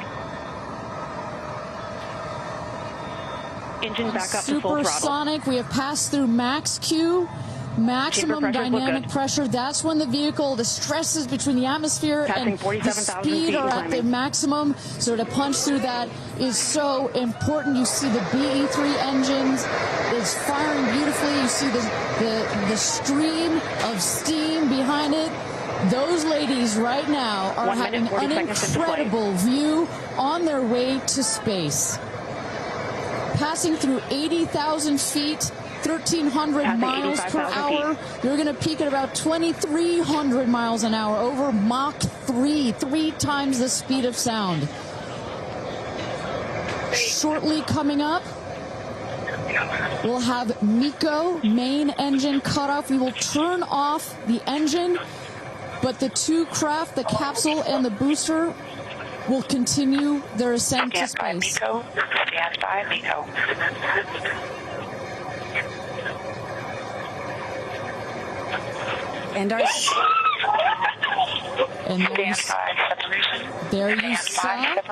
Engine back up to full throttle. Supersonic, we have passed through max Q, maximum dynamic pressure. That's when the vehicle, the stresses between the atmosphere and the speed are at the maximum. So to punch through that is so important. You see the BE3 engines is firing beautifully. You see the stream of steam behind it. Those ladies right now are having an incredible view on their way to space. Passing through 80,000 feet, 1,300 miles per hour. You're going to peak at about 2,300 miles an hour over Mach 3, 3 times the speed of sound. Shortly coming up, we'll have MECO, main engine cutoff. We will turn off the engine, but the two craft, the capsule and the booster, will continue their ascent to space. Stand by, MECO. And there you saw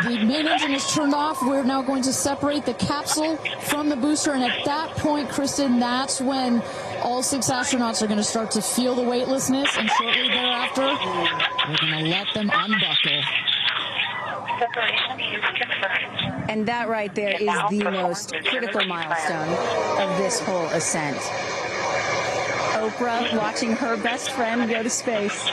the main engine is turned off. We're now going to separate the capsule from the booster, and at that point, Kristen, that's when all 6 astronauts are going to start to feel the weightlessness, and shortly thereafter, we're going to let them unbuckle. And that right there is the most critical milestone of this whole ascent. Oprah watching her best friend go to space.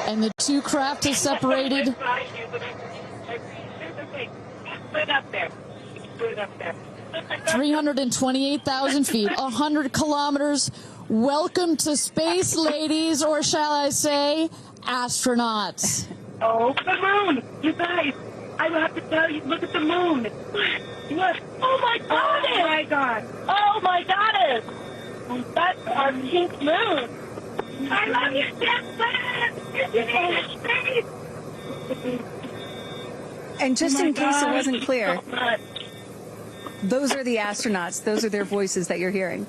And the two craft is separated. Put it up there. Put it up there. 328,000 feet, 100 kilometers. Welcome to space, ladies, or shall I say, astronauts. Oh, the moon! You guys, I have to tell you, look at the moon. Look. Oh, my God. Oh, my God. Oh, my goddess. That's our pink moon. I love you, Jeff Bezos. And just in case it wasn't clear, So much. those are the astronauts. Those are their voices that you're hearing.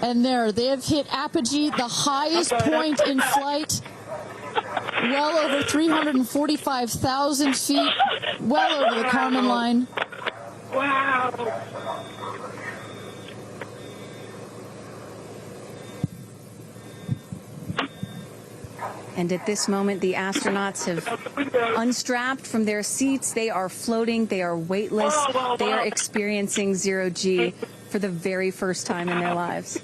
And there, they have hit apogee, the highest point in flight, well over 345,000 feet, well over the Kármán line. Wow. And at this moment, the astronauts have unstrapped from their seats. They are floating. They are weightless. They are experiencing zero-G for the very first time in their lives.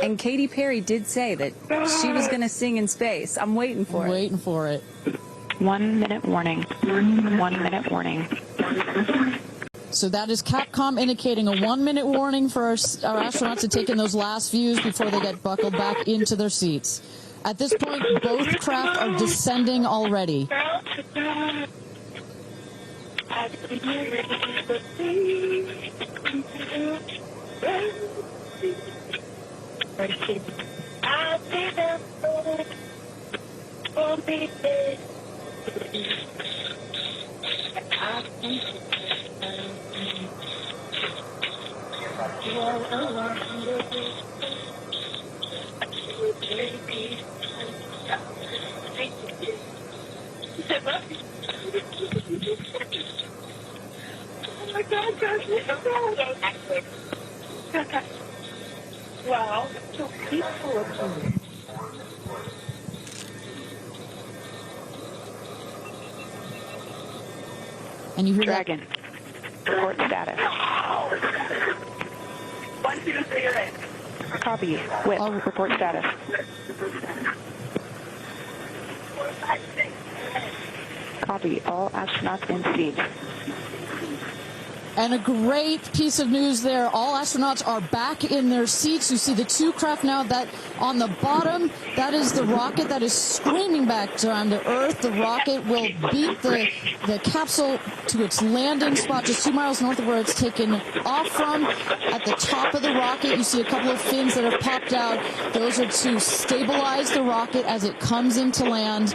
And Katy Perry did say that she was going to sing in space. I'm waiting for it. Waiting for it. 1 minute warning. 1 minute warning. So that is Capcom indicating a 1 minute warning for our astronauts to take in those last views before they get buckled back into their seats. At this point, both craft are descending already. Wow, so peaceful. And you hear Dragon. Report status. Copy. With report status. Copy. All astronauts in seat. And a great piece of news there. All astronauts are back in their seats. You see the two craft now that on the bottom, that is the rocket that is screaming back down to Earth. The rocket will beat the capsule to its landing spot just 2 miles north of where it's taken off from. At the top of the rocket, you see a couple of fins that have popped out. Those are to stabilize the rocket as it comes into land.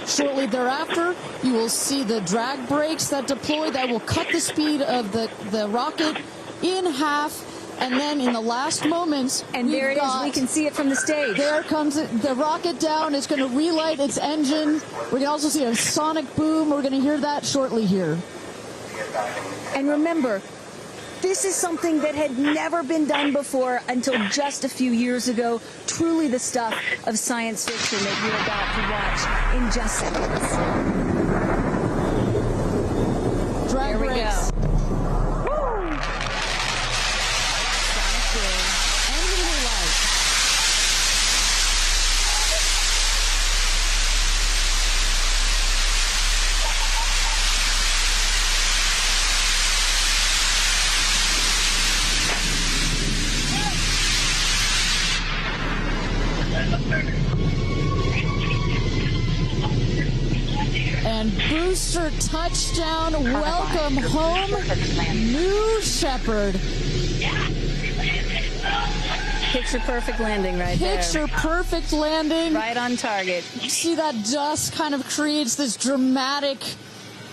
Shortly thereafter, you will see the drag brakes that deploy that will cut the speed of the rocket in half. And then in the last moments, and there it is. We can see it from the stage. There comes the rocket down. It's going to relight its engine. We can also see a sonic boom. We're going to hear that shortly here. And remember, this is something that had never been done before until just a few years ago. Truly the stuff of science fiction that you're about to watch in just seconds. Drag Here we brakes. go. And booster touchdown, welcome home, New Shepard. Picture perfect landing right there. Picture perfect landing. Right on target. See that dust kind of creates this dramatic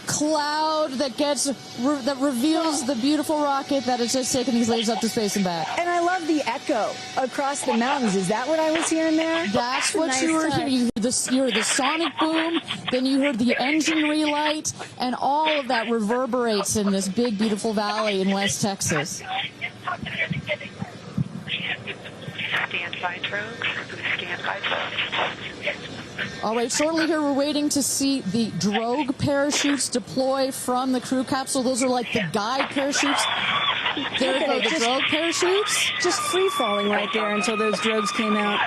cloud that reveals the beautiful rocket that has just taken these ladies up to space and back. And I love the echo across the mountains. Is that what I was hearing there? That's what nice you were hearing. You heard the sonic boom, then you heard the engine relight, and all of that reverberates in this big, beautiful valley in West Texas. Stand by, folks. Stand by, folks. All right, shortly here we're waiting to see the drogue parachutes deploy from the crew capsule. Those are like the guide parachutes. There go the drogue parachutes. Just free falling right there until those drogues came out.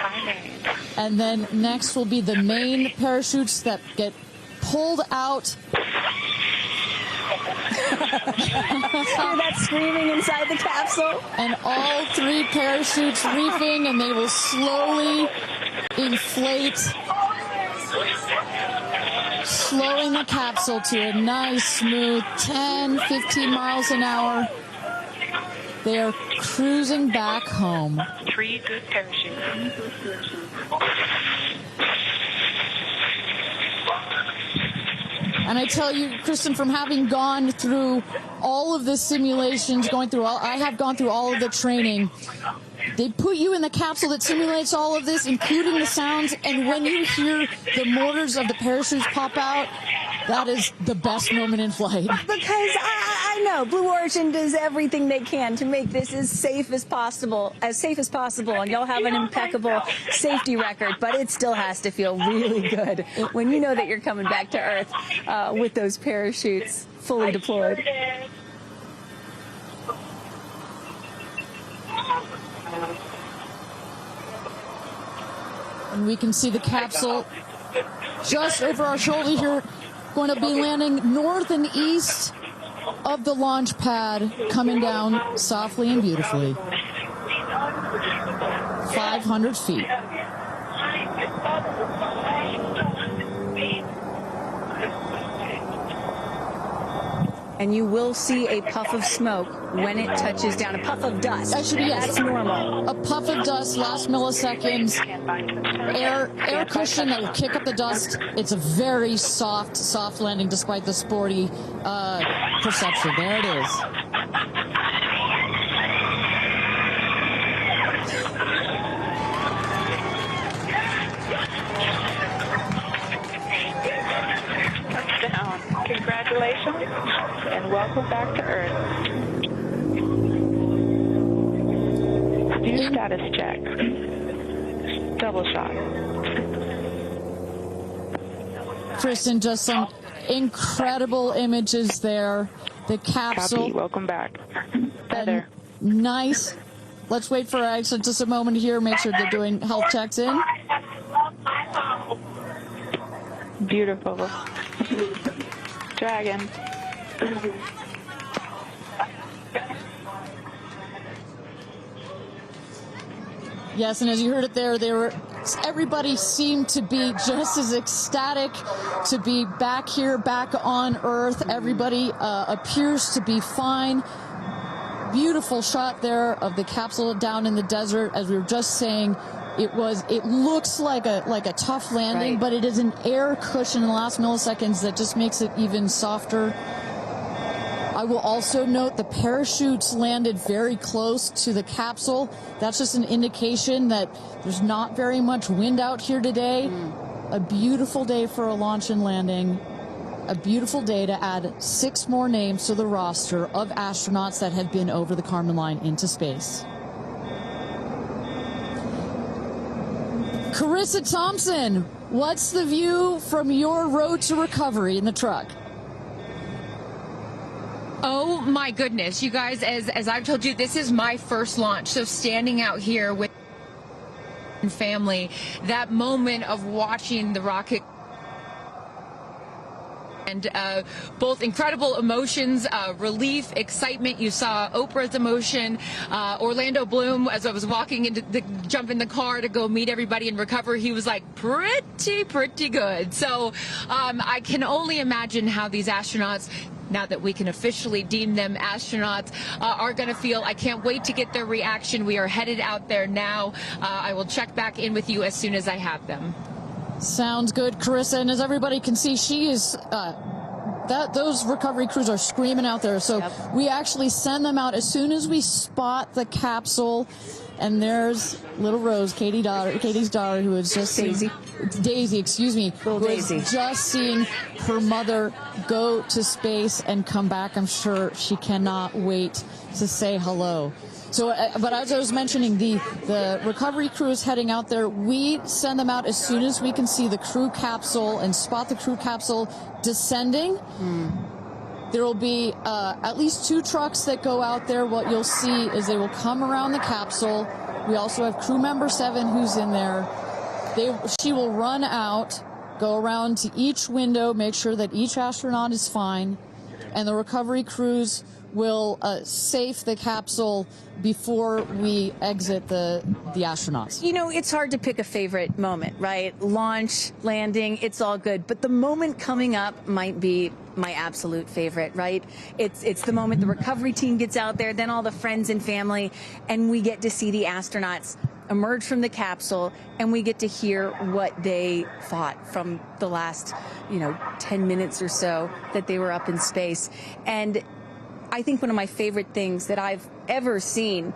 And then next will be the main parachutes that get pulled out. Hear that screaming inside the capsule? And all 3 parachutes reefing, and they will slowly inflate, slowing the capsule to a nice, smooth 10, 15 miles an hour. They are cruising back home. 3 good parachutes. And I tell you, Kristen, from having gone through all of the simulations, I have gone through all of the training. They put you in the capsule that simulates all of this, including the sounds, and when you hear the motors of the parachutes pop out, that is the best moment in flight. Because I know Blue Origin does everything they can to make this as safe as possible, and y'all have an impeccable safety record, but it still has to feel really good when you know that you're coming back to Earth with those parachutes fully deployed. And we can see the capsule just over our shoulder here, going to be landing north and east of the launch pad, coming down softly and beautifully. 500 feet. And you will see a puff of smoke when it touches down, a puff of dust. That's normal. A puff of dust, last milliseconds, air cushion that will kick up the dust. It's a very soft landing despite the sporty perception. There it is. Touchdown. Congratulations and welcome back to Earth. Do status check. Double shot. Kristen, just some incredible images there. The capsule. Copy. Welcome back. Heather. Nice. Let's wait for Aisha just a moment here. Make sure they're doing health checks in. Beautiful. Dragon. Yes, and as you heard it there, everybody seemed to be just as ecstatic to be back here, back on Earth. Everybody appears to be fine. Beautiful shot there of the capsule down in the desert. As we were just saying, it looks like a tough landing, but it is an air cushion in the last milliseconds that just makes it even softer. I will also note the parachutes landed very close to the capsule. That's just an indication that there's not very much wind out here today. A beautiful day for a launch and landing. A beautiful day to add 6 more names to the roster of astronauts that have been over the Kármán line into space. Carissa Thompson, what's the view from your road to recovery in the truck? Oh my goodness, you guys, as I've told you, this is my first launch. So standing out here with family, that moment of watching the rocket, and both incredible emotions, relief, excitement. You saw Oprah's emotion, Orlando Bloom, as I was walking jump in the car to go meet everybody and recover, he was like pretty good. So I can only imagine how these astronauts, now that we can officially deem them astronauts, are going to feel. I can't wait to get their reaction. We are headed out there now. I will check back in with you as soon as I have them. Sounds good, Carissa. And as everybody can see, she is those recovery crews are screaming out there. So we actually send them out as soon as we spot the capsule. And there's little Rose, Katie's daughter, who is just Daisy, excuse me, who is just seeing her mother go to space and come back. I'm sure she cannot wait to say hello. So, but as I was mentioning, the recovery crew is heading out there. We send them out as soon as we can see the crew capsule and spot the crew capsule descending. There will be at least 2 trucks that go out there. What you'll see is they will come around the capsule. We also have crew member 7 who's in there. She will run out, go around to each window, make sure that each astronaut is fine, and the recovery crews will safe the capsule before we exit the astronauts. You know, it's hard to pick a favorite moment, right? Launch, landing, it's all good. But the moment coming up might be my absolute favorite, right? It's the moment the recovery team gets out there, then all the friends and family, and we get to see the astronauts emerge from the capsule, and we get to hear what they thought from the last, 10 minutes or so that they were up in space. And I think one of my favorite things that I've ever seen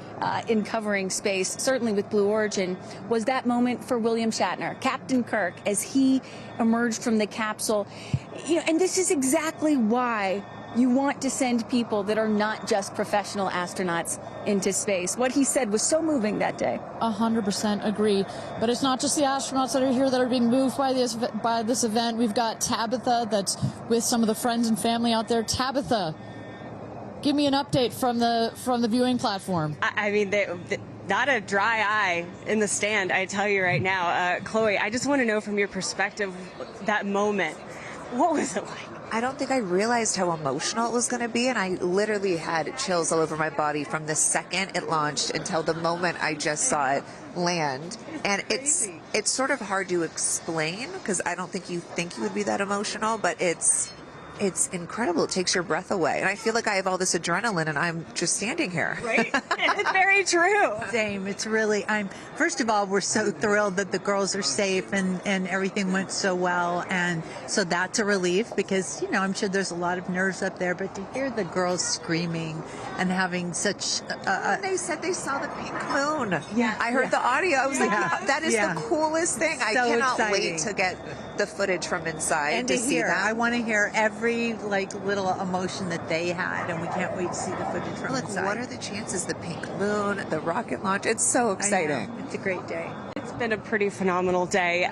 in covering space, certainly with Blue Origin, was that moment for William Shatner, Captain Kirk, as he emerged from the capsule. And this is exactly why you want to send people that are not just professional astronauts into space. What he said was so moving that day. 100% agree. But it's not just the astronauts that are here that are being moved by this event. We've got Tabitha that's with some of the friends and family out there. Tabitha, give me an update from the viewing platform. I mean, not a dry eye in the stand, I tell you right now. Chloe, I just want to know from your perspective, that moment, what was it like? I don't think I realized how emotional it was going to be, and I literally had chills all over my body from the second it launched until the moment I just saw it land. And it's sort of hard to explain, because I don't think you would be that emotional, but it's incredible. It takes your breath away. And I feel like I have all this adrenaline and I'm just standing here. Right? It's very true. Same. It's really, first of all, we're so thrilled that the girls are safe and everything went so well. And so that's a relief because, I'm sure there's a lot of nerves up there, but to hear the girls screaming and having such they said they saw the pink moon. Yeah. I heard the audio. I was like, that is the coolest thing. So I cannot exciting. wait to get the footage from inside and to see that. I want to hear every little emotion that they had, and we can't wait to see the footage from inside. What are the chances? The pink moon, the rocket launch. It's so exciting. It's a great day. It's been a pretty phenomenal day.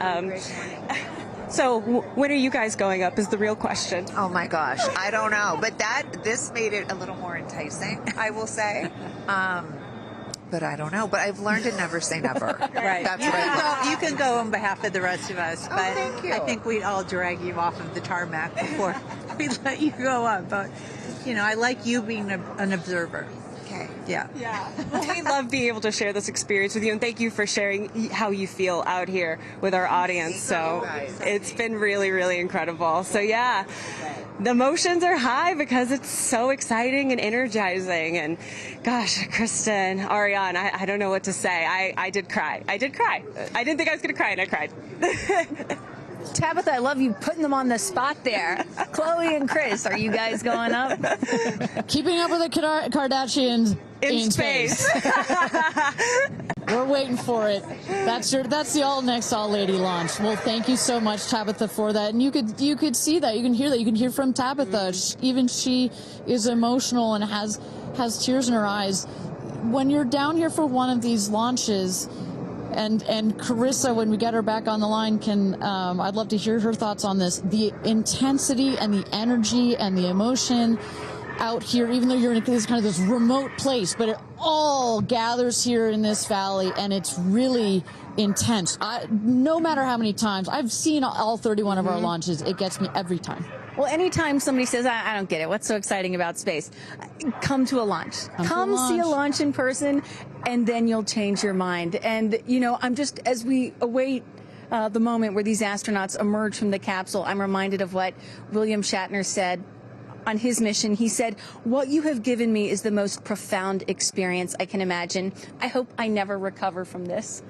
So when are you guys going up is the real question. Oh my gosh, I don't know. But this made it a little more enticing, I will say. But I don't know. But I've learned to never say never. Right. That's right. You can go on behalf of the rest of us. But thank you. I think we'd all drag you off of the tarmac before we let you go up. But, I like you being an observer. Okay. Yeah. We love being able to share this experience with you, and thank you for sharing how you feel out here with our audience. So it's been really, really incredible. So yeah, the emotions are high because it's so exciting and energizing. And gosh, Kristen, Ariane, I don't know what to say. I did cry. I didn't think I was going to cry, and I cried. Tabitha, I love you putting them on the spot there. Chloe and Chris, are you guys going up? Keeping up with the Kardashians In space. We're waiting for it. That's the all next all lady launch. Well, thank you so much, Tabitha, for that. And you could see that, you can hear that, you can hear from Tabitha. Even she is emotional and has tears in her eyes. When you're down here for one of these launches, and Carissa, when we get her back on the line, I'd love to hear her thoughts on this. The intensity and the energy and the emotion out here, even though you're in this remote place, but it all gathers here in this valley, and it's really intense. No matter how many times I've seen all 31 of our launches, it gets me every time. Well, anytime somebody says, I don't get it, what's so exciting about space? Come to a launch. Come see a launch in person, and then you'll change your mind. And, as we await the moment where these astronauts emerge from the capsule, I'm reminded of what William Shatner said on his mission. He said, "What you have given me is the most profound experience I can imagine. I hope I never recover from this."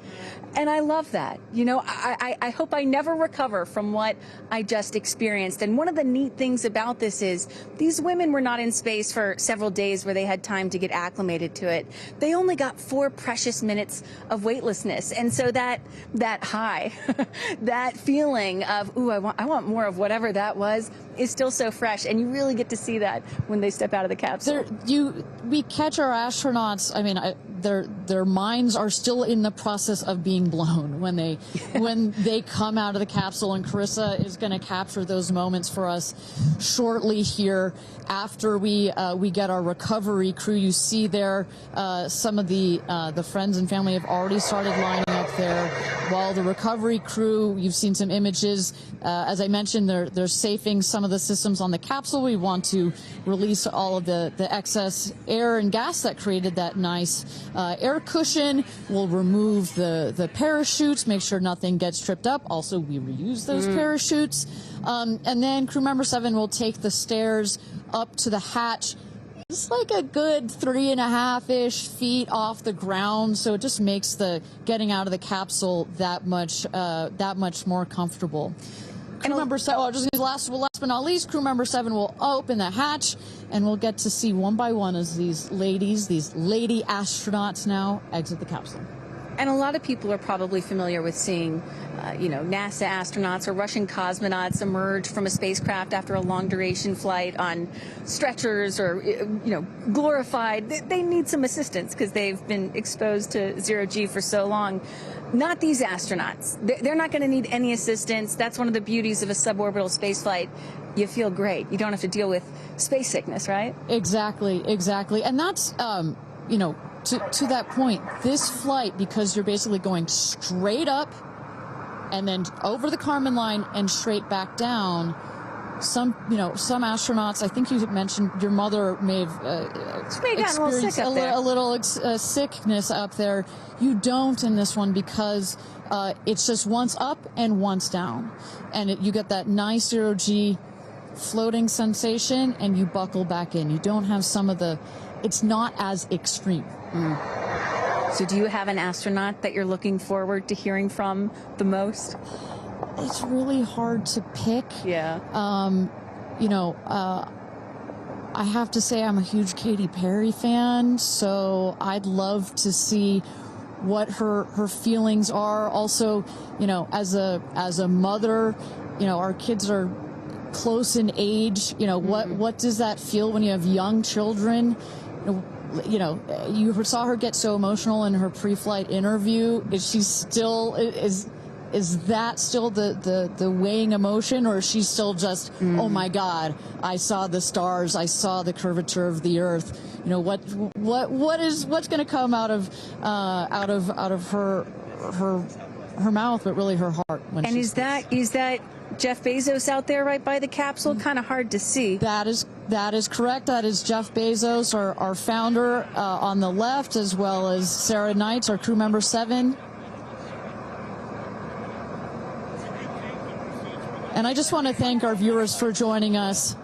And I love that. I hope I never recover from what I just experienced. And one of the neat things about this is these women were not in space for several days where they had time to get acclimated to it. They only got 4 precious minutes of weightlessness. And so that high, that feeling of, ooh, I want more of whatever that was, is still so fresh, and you really get to see that when they step out of the capsule. We catch our astronauts. I mean, their minds are still in the process of being blown when they come out of the capsule, and Carissa is going to capture those moments for us shortly here after we get our recovery crew. You see there some of the friends and family have already started lining up there, while the recovery crew, you've seen some images. As I mentioned, they're safing some of the systems on the capsule. We want to release all of the excess air and gas that created that nice air cushion. We'll remove the parachutes, make sure nothing gets tripped up. Also, we reuse those parachutes. And then crew member 7 will take the stairs up to the hatch. It's like a good 3.5-ish feet off the ground, so it just makes the getting out of the capsule that much more comfortable. Crew member 7, last but not least, crew member 7 will open the hatch, and we'll get to see one by one as these lady astronauts now exit the capsule. And a lot of people are probably familiar with seeing, NASA astronauts or Russian cosmonauts emerge from a spacecraft after a long-duration flight on stretchers or, glorified. They need some assistance because they've been exposed to zero-G for so long. Not these astronauts. They're not going to need any assistance. That's one of the beauties of a suborbital spaceflight. You feel great. You don't have to deal with space sickness, right? Exactly. And that's, to that point, this flight, because you're basically going straight up and then over the Kármán line and straight back down, some astronauts, I think you mentioned your mother may have experienced a little sickness up there. You don't in this one because it's just once up and once down. And you get that nice zero-G floating sensation and you buckle back in. You don't have it's not as extreme. So do you have an astronaut that you're looking forward to hearing from the most? It's really hard to pick. Yeah. I have to say I'm a huge Katy Perry fan, so I'd love to see what her feelings are. Also, as a mother, our kids are close in age. What does that feel when you have young children? You saw her get so emotional in her pre-flight interview. Is she still is that still the weighing emotion, or is she still just oh my God, I saw the stars, I saw the curvature of the Earth? What's going to come out of her mouth, but really her heart? And is that Jeff Bezos out there right by the capsule? Kind of hard to see. That is correct. That is Jeff Bezos, our founder, on the left, as well as Sarah Knights, our crew member 7. And I just want to thank our viewers for joining us.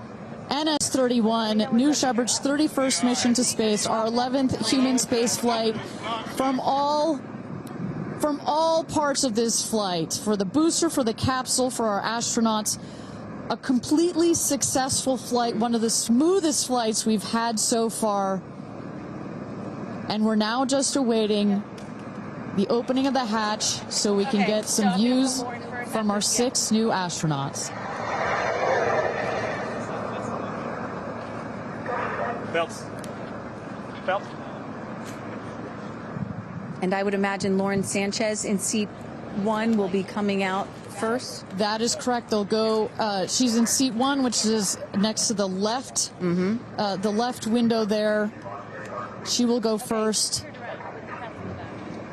NS-31, New Shepard's 31st mission to space, our 11th human space flight. From all parts of this flight, for the booster, for the capsule, for our astronauts, a completely successful flight, one of the smoothest flights we've had so far. And we're now just awaiting the opening of the hatch so we can get some views from our 6 new astronauts. Belts. And I would imagine Lauren Sanchez in seat 1 will be coming out first. That is correct. They'll go. She's in seat 1, which is next to the left, the left window there. She will go first.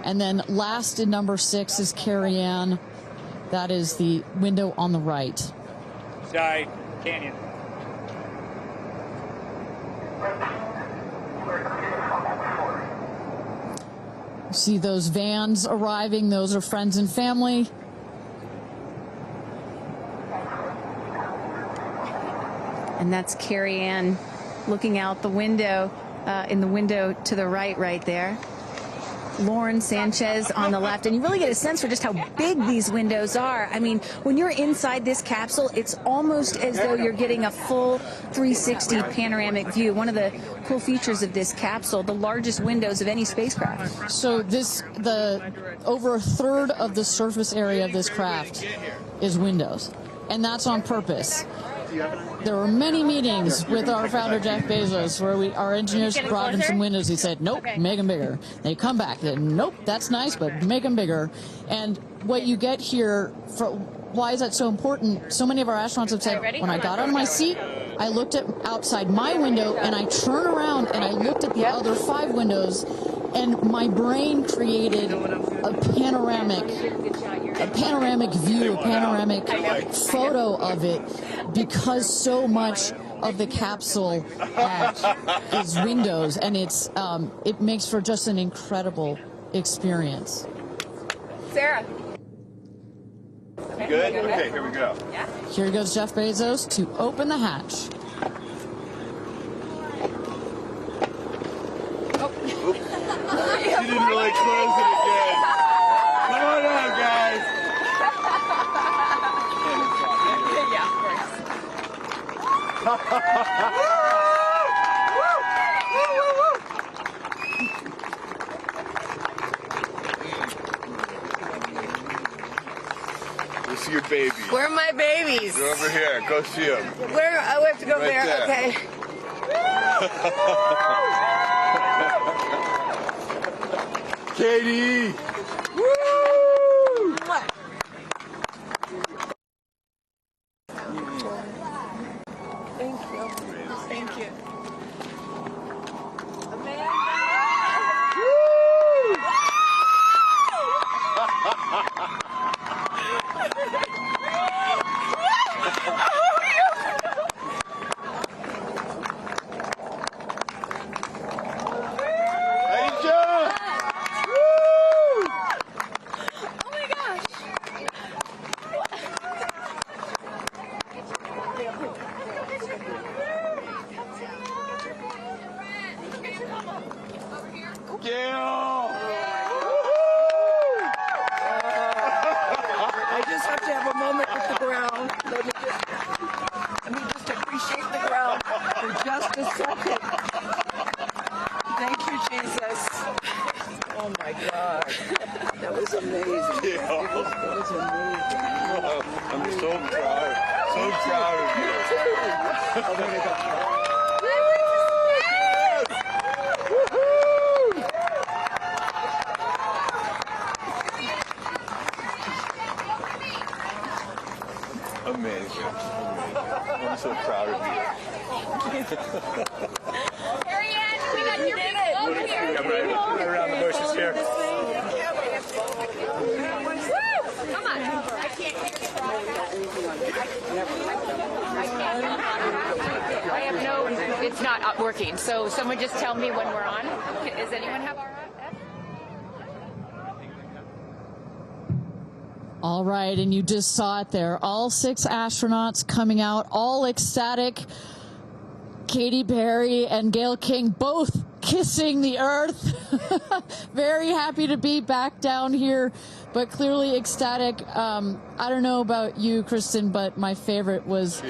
And then last in number 6 is Kerianne. That is the window on the right. Sky Canyon. See those vans arriving. Those are friends and family. And that's Kerianne looking out the window, in the window to the right there. Lauren Sanchez on the left. And you really get a sense for just how big these windows are. I mean, when you're inside this capsule, it's almost as though you're getting a full 360 panoramic view. One of the cool features of this capsule, the largest windows of any spacecraft. So over a third of the surface area of this craft is windows. And that's on purpose. There were many meetings with our founder, Jeff Bezos, where our engineers brought him some windows. He said, nope, make them bigger. They come back, nope, that's nice, but make them bigger. And what you get here, why is that so important? So many of our astronauts have said, when I got out of my seat, I looked outside my window, and I turned around and I looked at the other 5 windows, and my brain created a panoramic view, a panoramic photo of it, because so much of the capsule is windows, and it makes for just an incredible experience. Sarah. Good? Okay, here we go. Yeah. Here goes Jeff Bezos to open the hatch. She didn't really close it again. Come on out, guys. Yeah, of We'll see your babies. Where are my babies? They're over here. Go see them. Where? Oh, we have to go Right there. Okay. Katie! Woo! Thank you. Thank you. Amanda! Aisha! Gail! I just have to have a moment with the ground. Let me just appreciate the ground for just a second. Thank you, Jesus. Oh my God. That was amazing. Yeah. That was amazing. I'm so proud. So proud of you. Oh, there we go. Amazing. I'm so proud of you. Kerianne, we got your people over here. Come right around the bushes here. Come on. I have no, it's not working. So someone just tell me when we're on. Does anyone have our on? All right, and you just saw it there. All 6 astronauts coming out, all ecstatic. Katy Perry and Gail King both kissing the earth. Very happy to be back down here, but clearly ecstatic. I don't know about you, Kristen, but my favorite was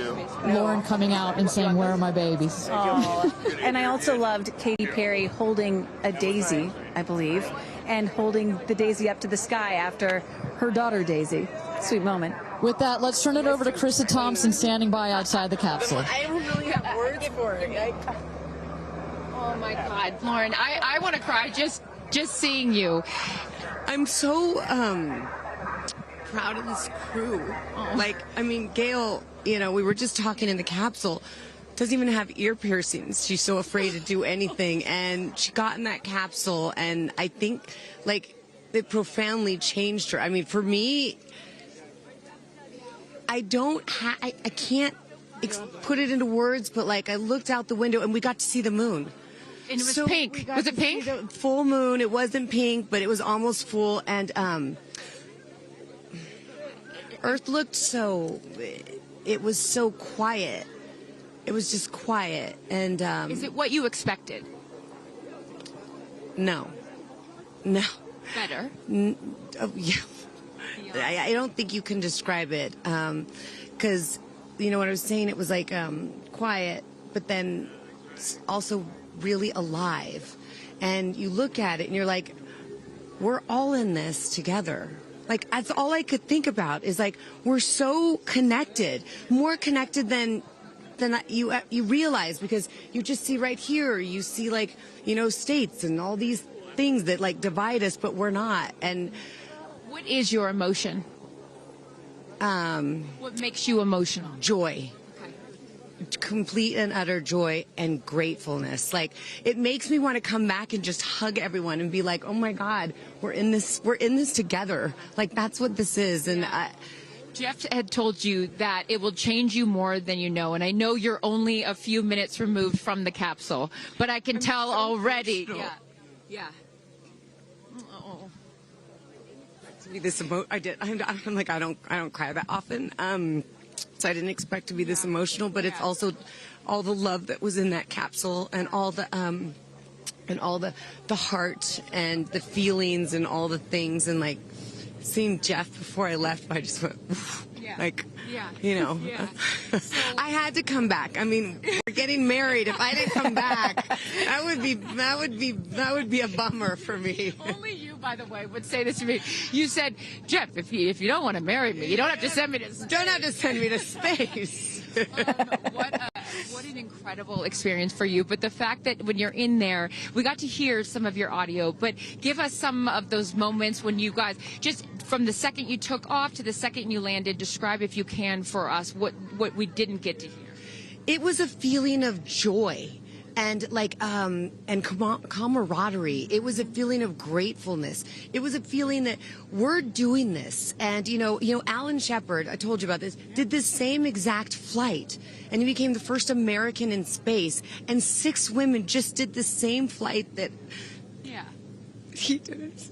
Lauren coming out and saying, "Where are my babies?" Oh. And I also loved Katy Perry holding a daisy, I believe, and holding the daisy up to the sky after her daughter Daisy. Sweet moment. With that, let's turn it over to Krista Thompson standing by outside the capsule. I don't really have words for it. Oh my God, Lauren, I want to cry just seeing you. I'm so proud of this crew. Like, I mean, Gail, we were just talking in the capsule, doesn't even have ear piercings. She's so afraid to do anything. And she got in that capsule, and I think, like, it profoundly changed her. I mean, for me, I can't put it into words, but, like, I looked out the window, and we got to see the moon. And it was pink. Was it pink? Full moon. It wasn't pink, but it was almost full. And Earth looked it was so quiet. It was just quiet. And is it what you expected? No. Better. Yeah. I don't think you can describe it. Because, what I was saying, it was like quiet, but then also really alive. And you look at it and you're like, we're all in this together. Like, that's all I could think about is, like, we're so connected, more connected than than you realize, because you just see right here, you see like, states and all these things that like divide us, but we're not. And what is your emotion? What makes you emotional? Joy. Complete and utter joy and gratefulness. Like, it makes me want to come back and just hug everyone and be like, oh my God, we're in this together. Like, that's what this is. And Jeff had told you that it will change you more than you know, and I know you're only a few minutes removed from the capsule, but I can tell already. Emotional. Yeah. To be this I did. I'm like, I don't cry that often. So I didn't expect to be this emotional, but it's also all the love that was in that capsule, and all the heart and the feelings and all the things, and like seeing Jeff before I left, I just went, I had to come back. I mean, we're getting married. If I didn't come back, that would be a bummer for me. Only you, by the way, would say this to me. You said, Jeff, if you don't want to marry me, you don't have to send me to space. Don't have to send me to space. What an incredible experience for you. But the fact that when you're in there, we got to hear some of your audio, but give us some of those moments when you guys, just from the second you took off to the second you landed, describe, if you can, for us what we didn't get to hear. It was a feeling of joy and and camaraderie. It was a feeling of gratefulness. It was a feeling that we're doing this. And Alan Shepard, I told you about this, did this same exact flight, and he became the first American in space. And 6 women just did the same flight that he did it.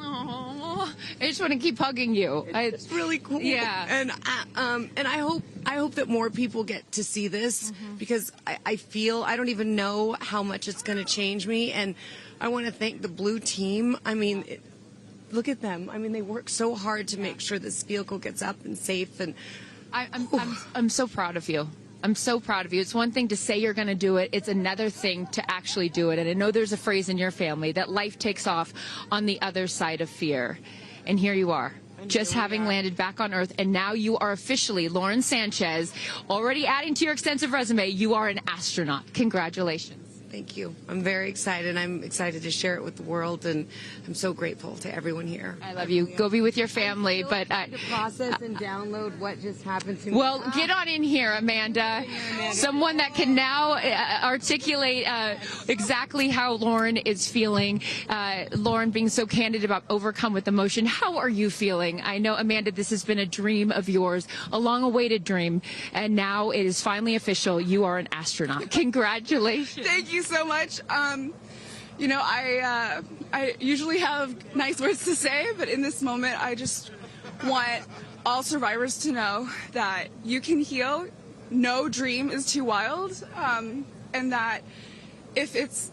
Oh, I just want to keep hugging you. It's really cool. Yeah. And I hope that more people get to see this, because I feel, I don't even know how much it's going to change me. And I want to thank the Blue team. I mean, look at them. I mean, they work so hard to make sure this vehicle gets up and safe. And I'm so proud of you. I'm so proud of you. It's one thing to say you're going to do it. It's another thing to actually do it. And I know there's a phrase in your family that life takes off on the other side of fear. And here you are, just having landed back on Earth. And now you are officially, Lauren Sanchez, already adding to your extensive resume, you are an astronaut. Congratulations. Thank you. I'm very excited. I'm excited to share it with the world, and I'm so grateful to everyone here. I love you. Go be with your family. But to process and download what just happened to me. Well, get on in here, Amanda. Someone that can now articulate exactly how Lauren is feeling. Lauren being so candid about overcome with emotion. How are you feeling? I know, Amanda, this has been a dream of yours, a long-awaited dream, and now it is finally official. You are an astronaut. Congratulations. Thank you so much. I usually have nice words to say, but in this moment, I just want all survivors to know that you can heal. No dream is too wild, and that if it's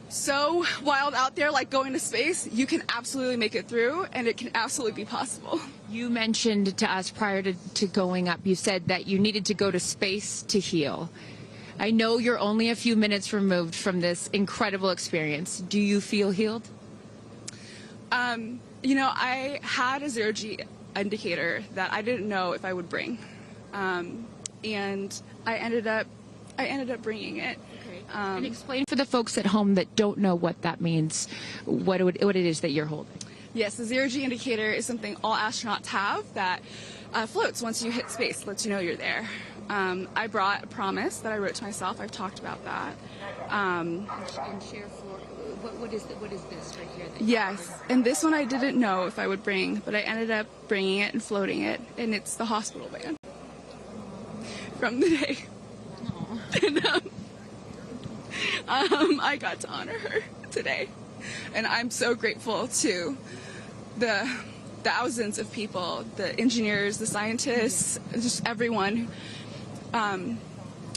so wild out there, like going to space, you can absolutely make it through, and it can absolutely be possible. You mentioned to us prior to going up, you said that you needed to go to space to heal. I know you're only a few minutes removed from this incredible experience. Do you feel healed? I had a zero-G indicator that I didn't know if I would bring, and I ended up bringing it. Okay. And explain for the folks at home that don't know what that means, what it is that you're holding. Yes, the zero-G indicator is something all astronauts have that floats once you hit space, lets you know you're there. I brought a promise that I wrote to myself. I've talked about that. And share for what is this right here? Yes, and this one I didn't know if I would bring, but I ended up bringing it and floating it, and it's the hospital band from the day. And I got to honor her today, and I'm so grateful to the thousands of people, the engineers, the scientists, just everyone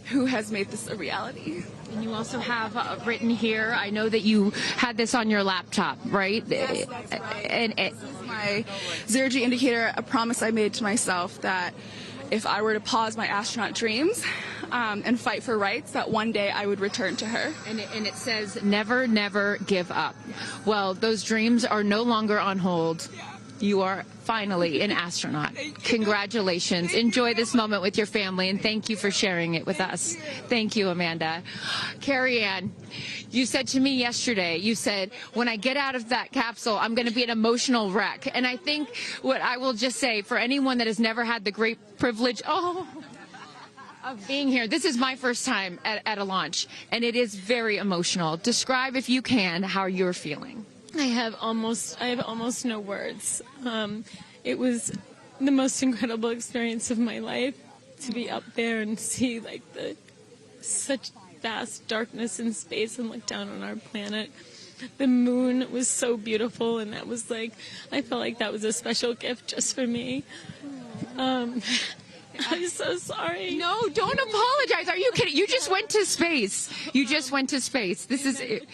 who has made this a reality. And you also have written here, I know that you had this on your laptop, right? Yes, that's right. This is my zero-G indicator, a promise I made to myself that if I were to pause my astronaut dreams and fight for rights, that one day I would return to her. And it says, never, never give up. Well, those dreams are no longer on hold. You are finally an astronaut. Congratulations. Enjoy this moment with your family, and thank you for sharing it with us. Thank you, Amanda. Kerianne, you said to me yesterday, you said, when I get out of that capsule, I'm going to be an emotional wreck. And I think what I will just say, for anyone that has never had the great privilege of being here, this is my first time at a launch, and it is very emotional. Describe, if you can, how you're feeling. I have almost no words. It was the most incredible experience of my life to be up there and see like such vast darkness in space and look down on our planet. The moon was so beautiful, and that was like, I felt like that was a special gift just for me. I'm so sorry. No, don't apologize. Are you kidding? You just went to space. You just went to space. This is it.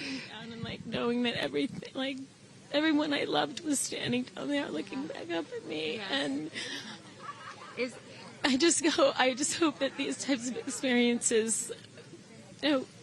And like knowing that everything, like everyone I loved was standing down there looking back up at me. And I just hope that these types of experiences,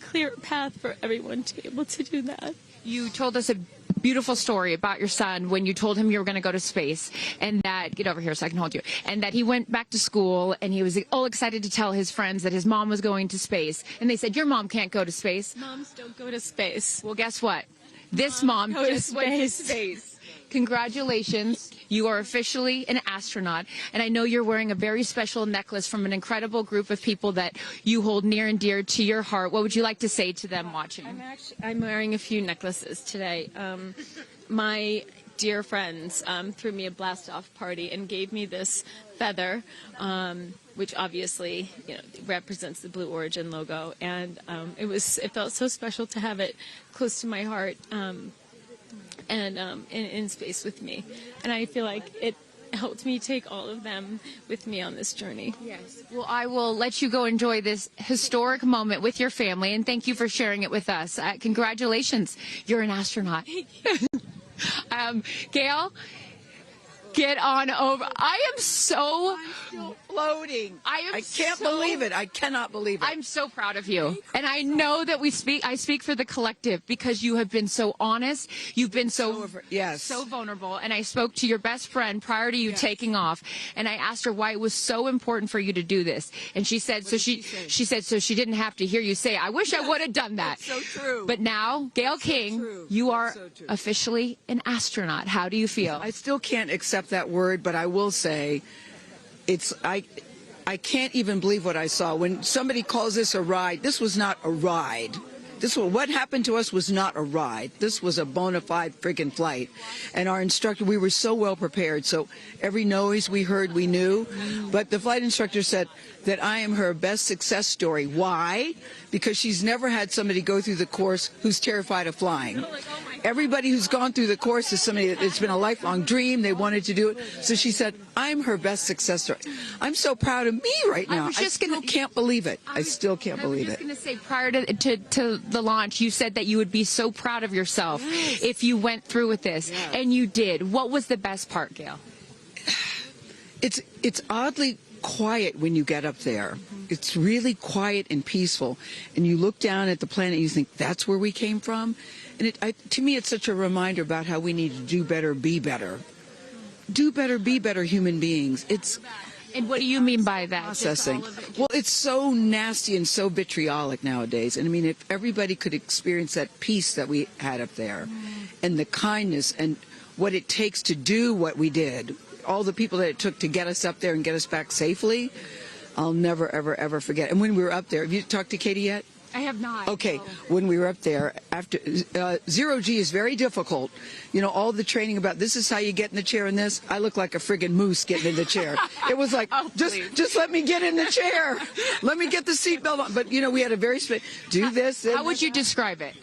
clear a path for everyone to be able to do that. You told us a beautiful story about your son when you told him you were going to go to space, and that, get over here so I can hold you, and that he went back to school and he was all excited to tell his friends that his mom was going to space, and they said, your mom can't go to space. Moms don't go to space. Well, guess what? This mom just went to space. Congratulations. You are officially an astronaut, and I know you're wearing a very special necklace from an incredible group of people that you hold near and dear to your heart. What would you like to say to them watching? I'm wearing a few necklaces today. My dear friends threw me a blast-off party and gave me this feather, which obviously represents the Blue Origin logo, and it felt so special to have it close to my heart. And in space with me. And I feel like it helped me take all of them with me on this journey. Yes. Well, I will let you go enjoy this historic moment with your family, and thank you for sharing it with us. Congratulations. You're an astronaut. Gail, get on over. I am so floating. I can't believe it. I cannot believe it. I'm so proud of you. And I know that I speak for the collective, because you have been so honest. You've been so vulnerable. And I spoke to your best friend prior to you taking off, and I asked her why it was so important for you to do this. And she said, she said, so she didn't have to hear you say, I wish I would have done that. That's so true. But now, Gail King, you are officially an astronaut. How do you feel? I still can't accept that word, but I will say, I can't even believe what I saw. When somebody calls this a ride, this was not a ride. What happened to us was not a ride. This was a bona fide friggin' flight. And our instructor, we were so well prepared. So every noise we heard, we knew. But the flight instructor said that I am her best success story. Why? Because she's never had somebody go through the course who's terrified of flying. Everybody who's gone through the course is somebody that it's been a lifelong dream. They wanted to do it. So she said, I'm her best success story. I'm so proud of me right now. I still can't believe it. I still can't believe it. I was just going to say, prior to the launch, you said that you would be so proud of yourself if you went through with this. And you did. What was the best part, Gail? It's oddly quiet when you get up there. It's really quiet and peaceful. And you look down at the planet and you think, that's where we came from? And to me, it's such a reminder about how we need to do better, be better. Do better, be better human beings. And what do you mean by that? Processing. Well, it's so nasty and so vitriolic nowadays. And I mean, if everybody could experience that peace that we had up there, and the kindness and what it takes to do what we did, all the people that it took to get us up there and get us back safely, I'll never, ever, ever forget. And when we were up there, have you talked to Katie yet? I have not. Okay, no. When we were up there, after zero G is very difficult. All the training about this is how you get in the chair and this. I look like a friggin' moose getting in the chair. It was like, just let me get in the chair. Let me get the seatbelt on. But, we had a very do this. How would you describe it?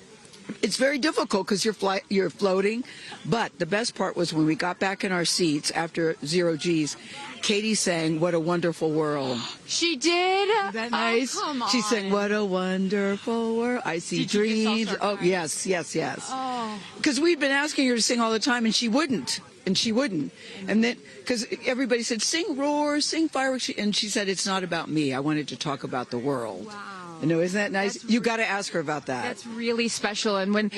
It's very difficult because you're floating. But the best part was when we got back in our seats after zero G's, Katie sang "What a Wonderful World." She did? Isn't that nice? Oh, come on. She sang "What a Wonderful World." I see dreams. Oh, yes. Oh. Because we'd been asking her to sing all the time, and she wouldn't. And then, because everybody said, sing roar, sing fireworks. And she said, it's not about me. I wanted to talk about the world. Wow. No, isn't that nice? You got to ask her about that. That's really special. And when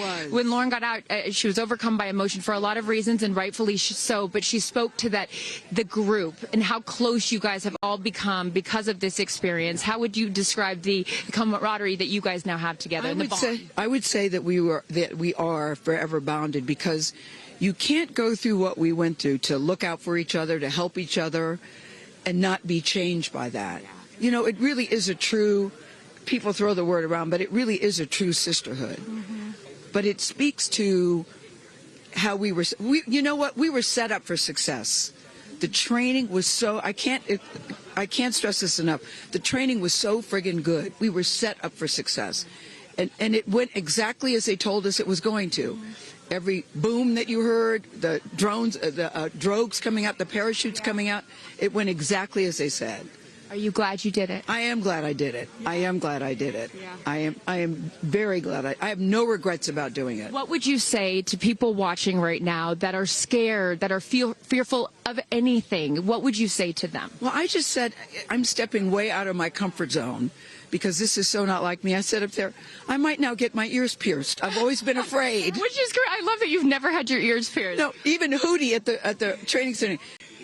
Lauren got out, she was overcome by emotion for a lot of reasons, and rightfully so. But she spoke to the group and how close you guys have all become because of this experience. How would you describe the camaraderie that you guys now have together? I would say that we are forever bonded, because you can't go through what we went through to look out for each other, to help each other, and not be changed by that. You know, it really is a true. People throw the word around, but it really is a true sisterhood. But it speaks to how we were, you know what, we were set up for success. The training was so, I can't stress this enough. The training was so friggin' good. We were set up for success. And it went exactly as they told us it was going to. Every boom that you heard, the drones, the drogues coming out, the parachutes coming out, it went exactly as they said. Are you glad you did it? I am glad I did it. I am glad I did it. Yeah. I am very glad. I have no regrets about doing it. What would you say to people watching right now that are scared, that are fearful of anything? What would you say to them? Well, I just said I'm stepping way out of my comfort zone, because this is so not like me. I said up there, I might now get my ears pierced. I've always been afraid. Which is great. I love that you've never had your ears pierced. No, even Hootie at the training center.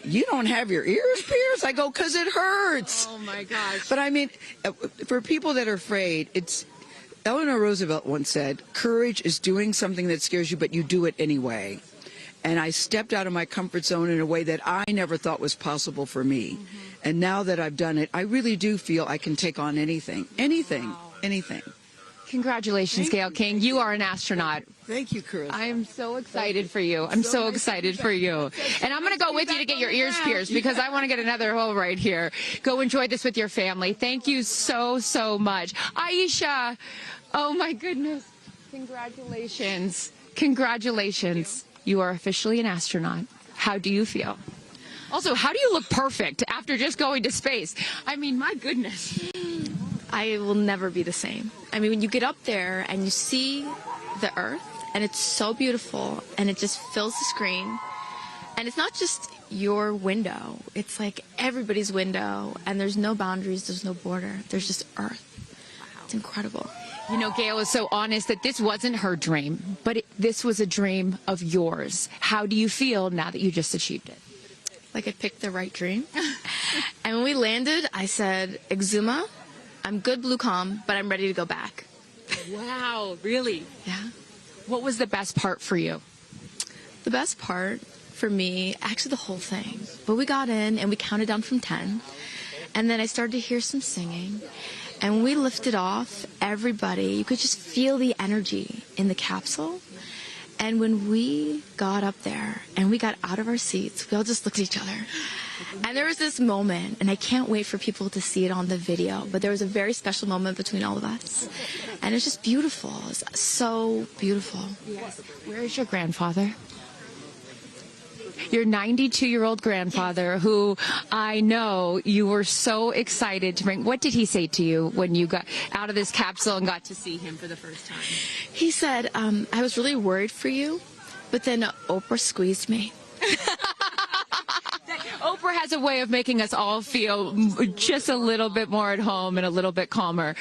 You don't have your ears pierced? I go, because it hurts. Oh, my gosh. But I mean, for people that are afraid, Eleanor Roosevelt once said, courage is doing something that scares you, but you do it anyway. And I stepped out of my comfort zone in a way that I never thought was possible for me. And now that I've done it, I really do feel I can take on anything. Anything. Congratulations, Gail King. You are an astronaut. Thank you, Chris. I am so excited for you. I'm so excited for you. And I'm going to go with you to get your ears pierced, because I want to get another hole right here. Go enjoy this with your family. Thank you so, so much. Aisha, oh my goodness. Congratulations. Congratulations. You are officially an astronaut. How do you feel? Also, how do you look perfect after just going to space? I mean, my goodness. I will never be the same. I mean, when you get up there and you see the Earth, and it's so beautiful, and it just fills the screen, and it's not just your window, it's like everybody's window, and there's no boundaries, there's no border, there's just Earth. It's incredible. You know, Gail is so honest that this wasn't her dream, but this was a dream of yours. How do you feel now that you just achieved it? Like I picked the right dream. And when we landed, I said, Exuma, I'm good, blue calm, but I'm ready to go back. Wow, really? Yeah. What was the best part for you? The best part for me, actually the whole thing. But we got in and we counted down from 10. And then I started to hear some singing. And when we lifted off, everybody, you could just feel the energy in the capsule. And when we got up there and we got out of our seats, we all just looked at each other. And there was this moment, and I can't wait for people to see it on the video, but there was a very special moment between all of us. And it's just beautiful. It's so beautiful. Yes. Where is your grandfather? Your 92-year-old grandfather, who I know you were so excited to bring. What did he say to you when you got out of this capsule and got to see him for the first time? He said, I was really worried for you, but then Oprah squeezed me. Oprah has a way of making us all feel just a little bit more at home and a little bit calmer.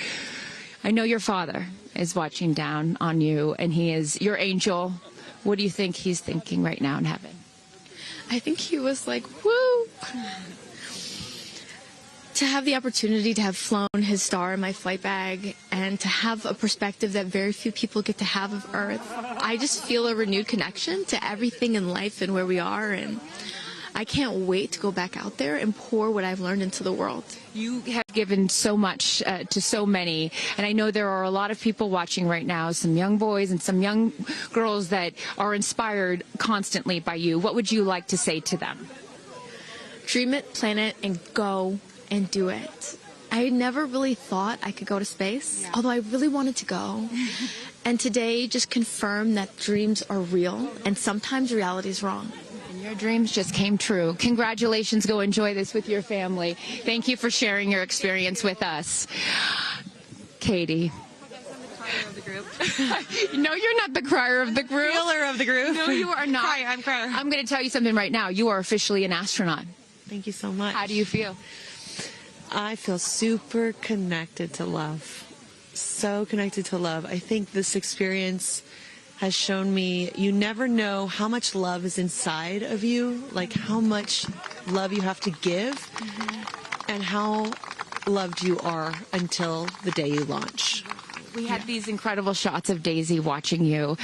I know your father is watching down on you, and he is your angel. What do you think he's thinking right now in heaven? I think he was like, woo! To have the opportunity to have flown his star in my flight bag and to have a perspective that very few people get to have of Earth, I just feel a renewed connection to everything in life and where we are, and I can't wait to go back out there and pour what I've learned into the world. You have given so much to so many, and I know there are a lot of people watching right now, some young boys and some young girls that are inspired constantly by you. What would you like to say to them? Dream it, plan it, and go and do it. I never really thought I could go to space, although I really wanted to go. And today just confirmed that dreams are real, and sometimes reality is wrong. Your dreams just came true. Congratulations. Go enjoy this with your family. Thank you for sharing your experience with us. Katie. No, you're not the crier of the group. Feeler of the group. No, you are not. I'm crier. I'm going to tell you something right now. You are officially an astronaut. Thank you so much. How do you feel? I feel super connected to love. so connected to love. I think this experience has shown me you never know how much love is inside of you, like how much love you have to give, and how loved you are until the day you launch. We had these incredible shots of Daisy watching you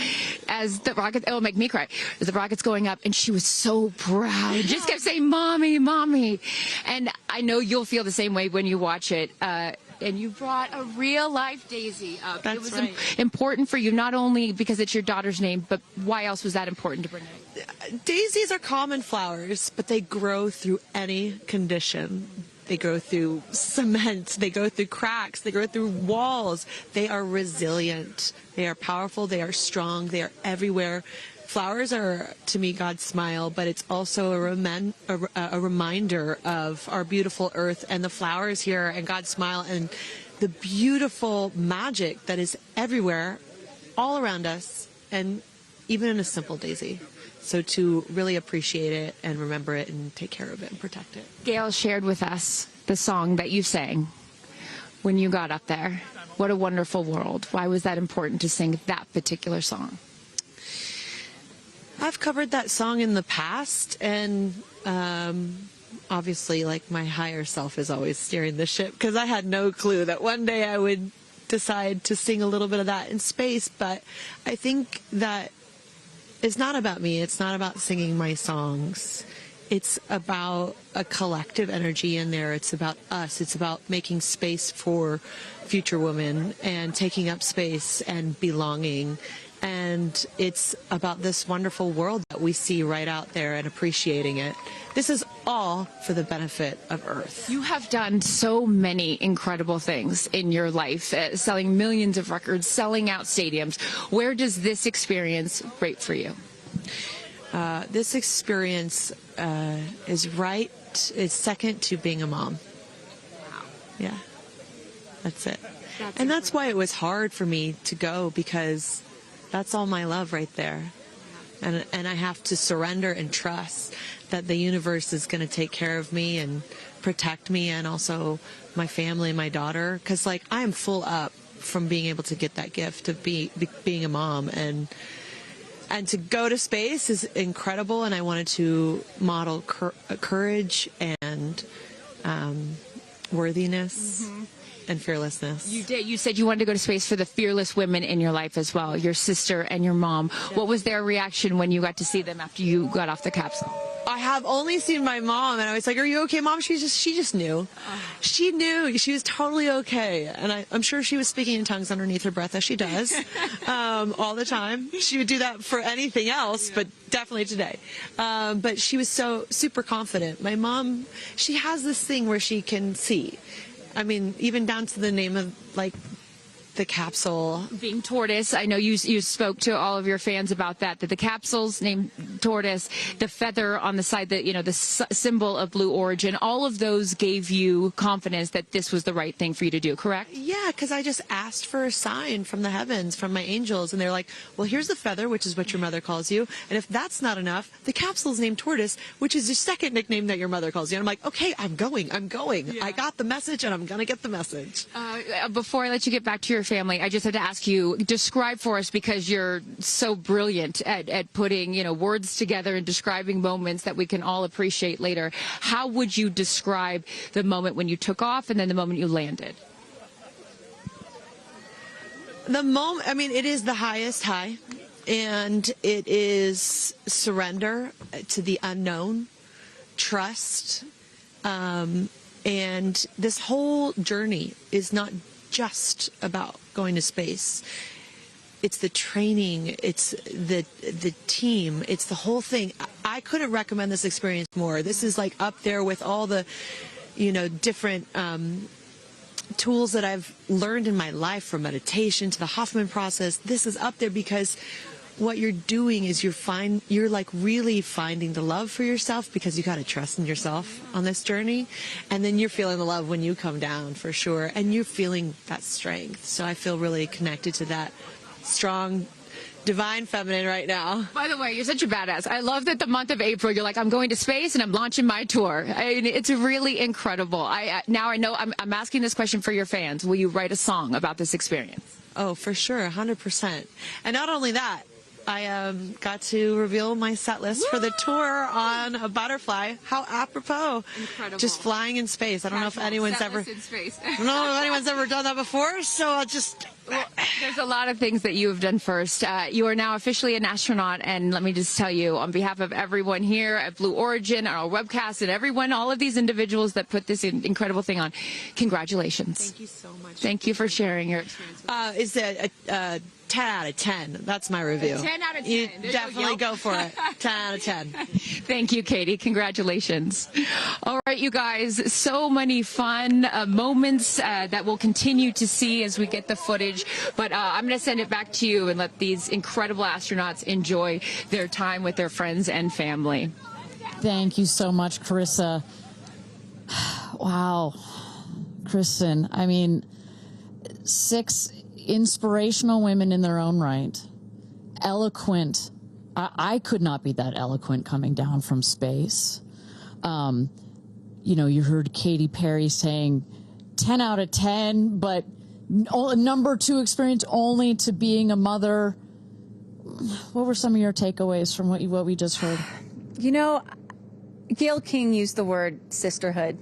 as the rocket, it'll make me cry, as the rocket's going up, and she was so proud. Just kept saying, Mommy, Mommy. And I know you'll feel the same way when you watch it. And you brought a real-life Daisy up. That's it was right. important for you, not only because it's your daughter's name, but why else was that important to bring it? Daisies are common flowers, but they grow through any condition. They go through cement, they go through cracks, they go through walls. They are resilient, they are powerful, they are strong, they are everywhere. Flowers are, to me, God's smile, but it's also a reminder of our beautiful earth and the flowers here and God's smile and the beautiful magic that is everywhere, all around us, and even in a simple daisy. So to really appreciate it and remember it and take care of it and protect it. Gail shared with us the song that you sang when you got up there. What a wonderful world. Why was that important to sing that particular song? I've covered that song in the past, and obviously, like, my higher self is always steering the ship, because I had no clue that one day I would decide to sing a little bit of that in space. But I think that it's not about me. It's not about singing my songs. It's about a collective energy in there. It's about us. It's about making space for future women and taking up space and belonging. And it's about this wonderful world that we see right out there and appreciating it. This is all for the benefit of Earth. You have done so many incredible things in your life, selling millions of records, selling out stadiums. Where does this experience rate for you? This experience is second to being a mom. Wow. Yeah, that's it. And that's why it was hard for me to go, because that's all my love right there. And I have to surrender and trust that the universe is going to take care of me and protect me, and also my family and my daughter. Because, like, I am full up from being able to get that gift of being a mom. And to go to space is incredible. And I wanted to model courage and worthiness. And fearlessness. You did. You said you wanted to go to space for the fearless women in your life as well, your sister and your mom. Yeah. What was their reaction when you got to see them after you got off the capsule? I have only seen my mom, and I was like, "Are you okay, Mom?" She just knew. She knew. She was totally okay, and I'm sure she was speaking in tongues underneath her breath, as she does all the time. She would do that for anything else, but definitely today. But she was so super confident. My mom, she has this thing where she can see. I mean, even down to the name of, like, the capsule. Being tortoise. I know you spoke to all of your fans about that the capsule's named tortoise, the feather on the side, that, you know, the symbol of Blue Origin, all of those gave you confidence that this was the right thing for you to do, correct? Yeah, because I just asked for a sign from the heavens, from my angels, and they're like, well, here's the feather, which is what your mother calls you, and if that's not enough, the capsule's named Tortoise, which is your second nickname that your mother calls you. And I'm like, okay, I'm going. Yeah. I got the message, and I'm going to get the message. Before I let you get back to your family, I just have to ask you, describe for us, because you're so brilliant at putting, you know, words together and describing moments that we can all appreciate later. How would you describe the moment when you took off and then the moment you landed? The moment, I mean, it is the highest high, and it is surrender to the unknown, trust, and this whole journey is not just about going to space. It's the training, it's the team, it's the whole thing. I couldn't recommend this experience more. This is like up there with all the, you know, different tools that I've learned in my life, from meditation to the Hoffman process. This is up there because what you're doing is you're like really finding the love for yourself, because you got to trust in yourself on this journey, and then you're feeling the love when you come down, for sure, and you're feeling that strength. So I feel really connected to that strong divine feminine right now. By the way, you're such a badass. I love that the month of April, you're like, I'm going to space and I'm launching my tour. I mean, it's really incredible. Now I know I'm asking this question for your fans. Will you write a song about this experience? Oh, for sure, 100%. And not only that, I got to reveal my set list for the tour on a butterfly. How apropos. Incredible. Just flying in space. I don't know if anyone's ever in space. I don't know if anyone's ever done that before, so I'll just There's a lot of things that you have done first. You are now officially an astronaut, and let me just tell you, on behalf of everyone here at Blue Origin, our webcast, and everyone, all of these individuals that put this incredible thing on, congratulations. Thank you so much. Thank you for sharing your experience. Is it a 10 out of 10? That's my review. 10 out of 10. You There's definitely no go for it. 10 out of 10. Thank you, Katie. Congratulations. All right, you guys, so many fun moments that we'll continue to see as we get the footage. But I'm going to send it back to you and let these incredible astronauts enjoy their time with their friends and family. Thank you so much, Carissa. Wow. Kristen, I mean, 6 inspirational women in their own right, eloquent. I could not be that eloquent coming down from space. You know, you heard Katy Perry saying 10 out of 10, but number 2 experience only to being a mother. What were some of your takeaways from what we just heard? You know, Gail King used the word sisterhood.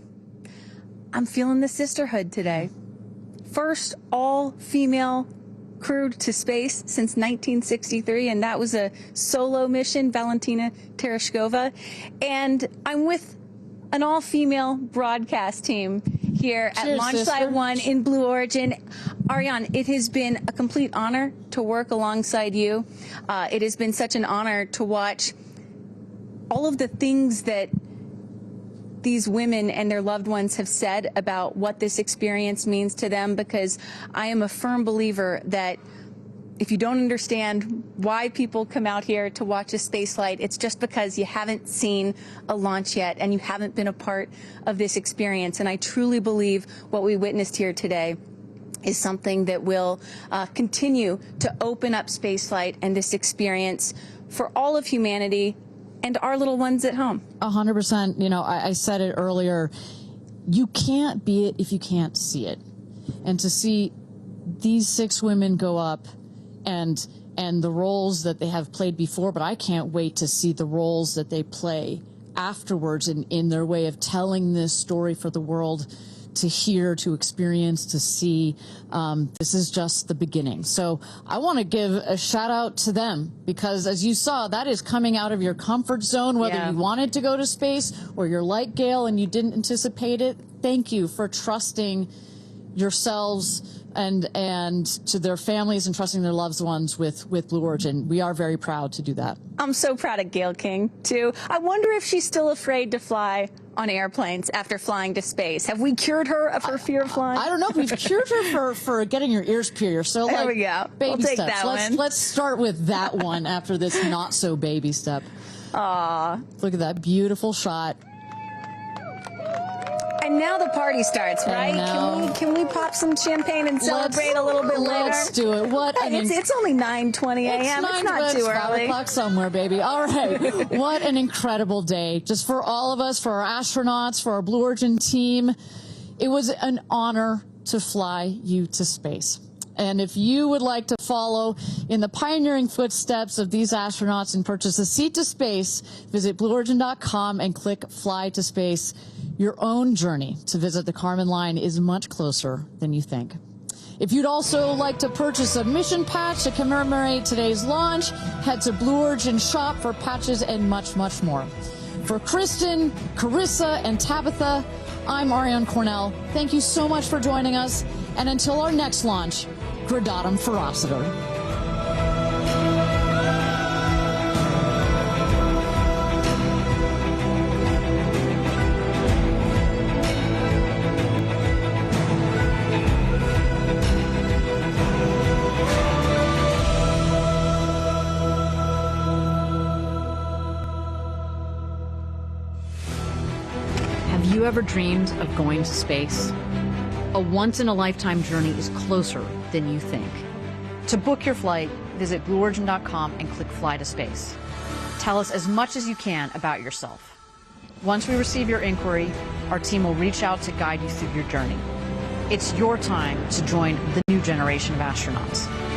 I'm feeling the sisterhood today. First all-female crew to space since 1963, and that was a solo mission, Valentina Tereshkova. And I'm with an all-female broadcast team here at Cheers, Launch sister. Site 1 in Blue Origin. Ariane, it has been a complete honor to work alongside you. It has been such an honor to watch all of the things that these women and their loved ones have said about what this experience means to them, because I am a firm believer that if you don't understand why people come out here to watch a space flight, it's just because you haven't seen a launch yet and you haven't been a part of this experience. And I truly believe what we witnessed here today is something that will continue to open up spaceflight and this experience for all of humanity and our little ones at home. 100%. You know, I said it earlier. You can't be it if you can't see it. And to see these 6 women go up and the roles that they have played before, but I can't wait to see the roles that they play afterwards in their way of telling this story for the world to hear, to experience, to see. This is just the beginning. So I want to give a shout out to them, because as you saw, that is coming out of your comfort zone, whether you wanted to go to space or you're like Gail and you didn't anticipate it. Thank you for trusting yourselves and to their families and trusting their loved ones with Blue Origin. We are very proud to do that. I'm so proud of Gail King, too. I wonder if she's still afraid to fly on airplanes after flying to space. Have we cured her of her fear of flying? I don't know. We've cured her for getting your ears pierced. So there like, we go. Baby We'll take steps. that one. Let's start with that one after this not so baby step. Aw. Look at that beautiful shot. And now the party starts, right? Can we pop some champagne and celebrate a little bit later? Let's do it. It's only 9:20 a.m. It's not too early. 5 o'clock somewhere, baby. All right. What an incredible day. Just for all of us, for our astronauts, for our Blue Origin team. It was an honor to fly you to space. And if you would like to follow in the pioneering footsteps of these astronauts and purchase a seat to space, visit BlueOrigin.com and click Fly to Space. Your own journey to visit the Kármán line is much closer than you think. If you'd also like to purchase a mission patch to commemorate today's launch, head to Blue Origin shop for patches and much, much more. For Kristen, Carissa, and Tabitha, I'm Ariane Cornell. Thank you so much for joining us. And until our next launch, Gradatum Ferociter. Have you ever dreamed of going to space? A once-in-a-lifetime journey is closer than you think. To book your flight, visit blueorigin.com and click Fly to Space. Tell us as much as you can about yourself. Once we receive your inquiry, our team will reach out to guide you through your journey. It's your time to join the new generation of astronauts.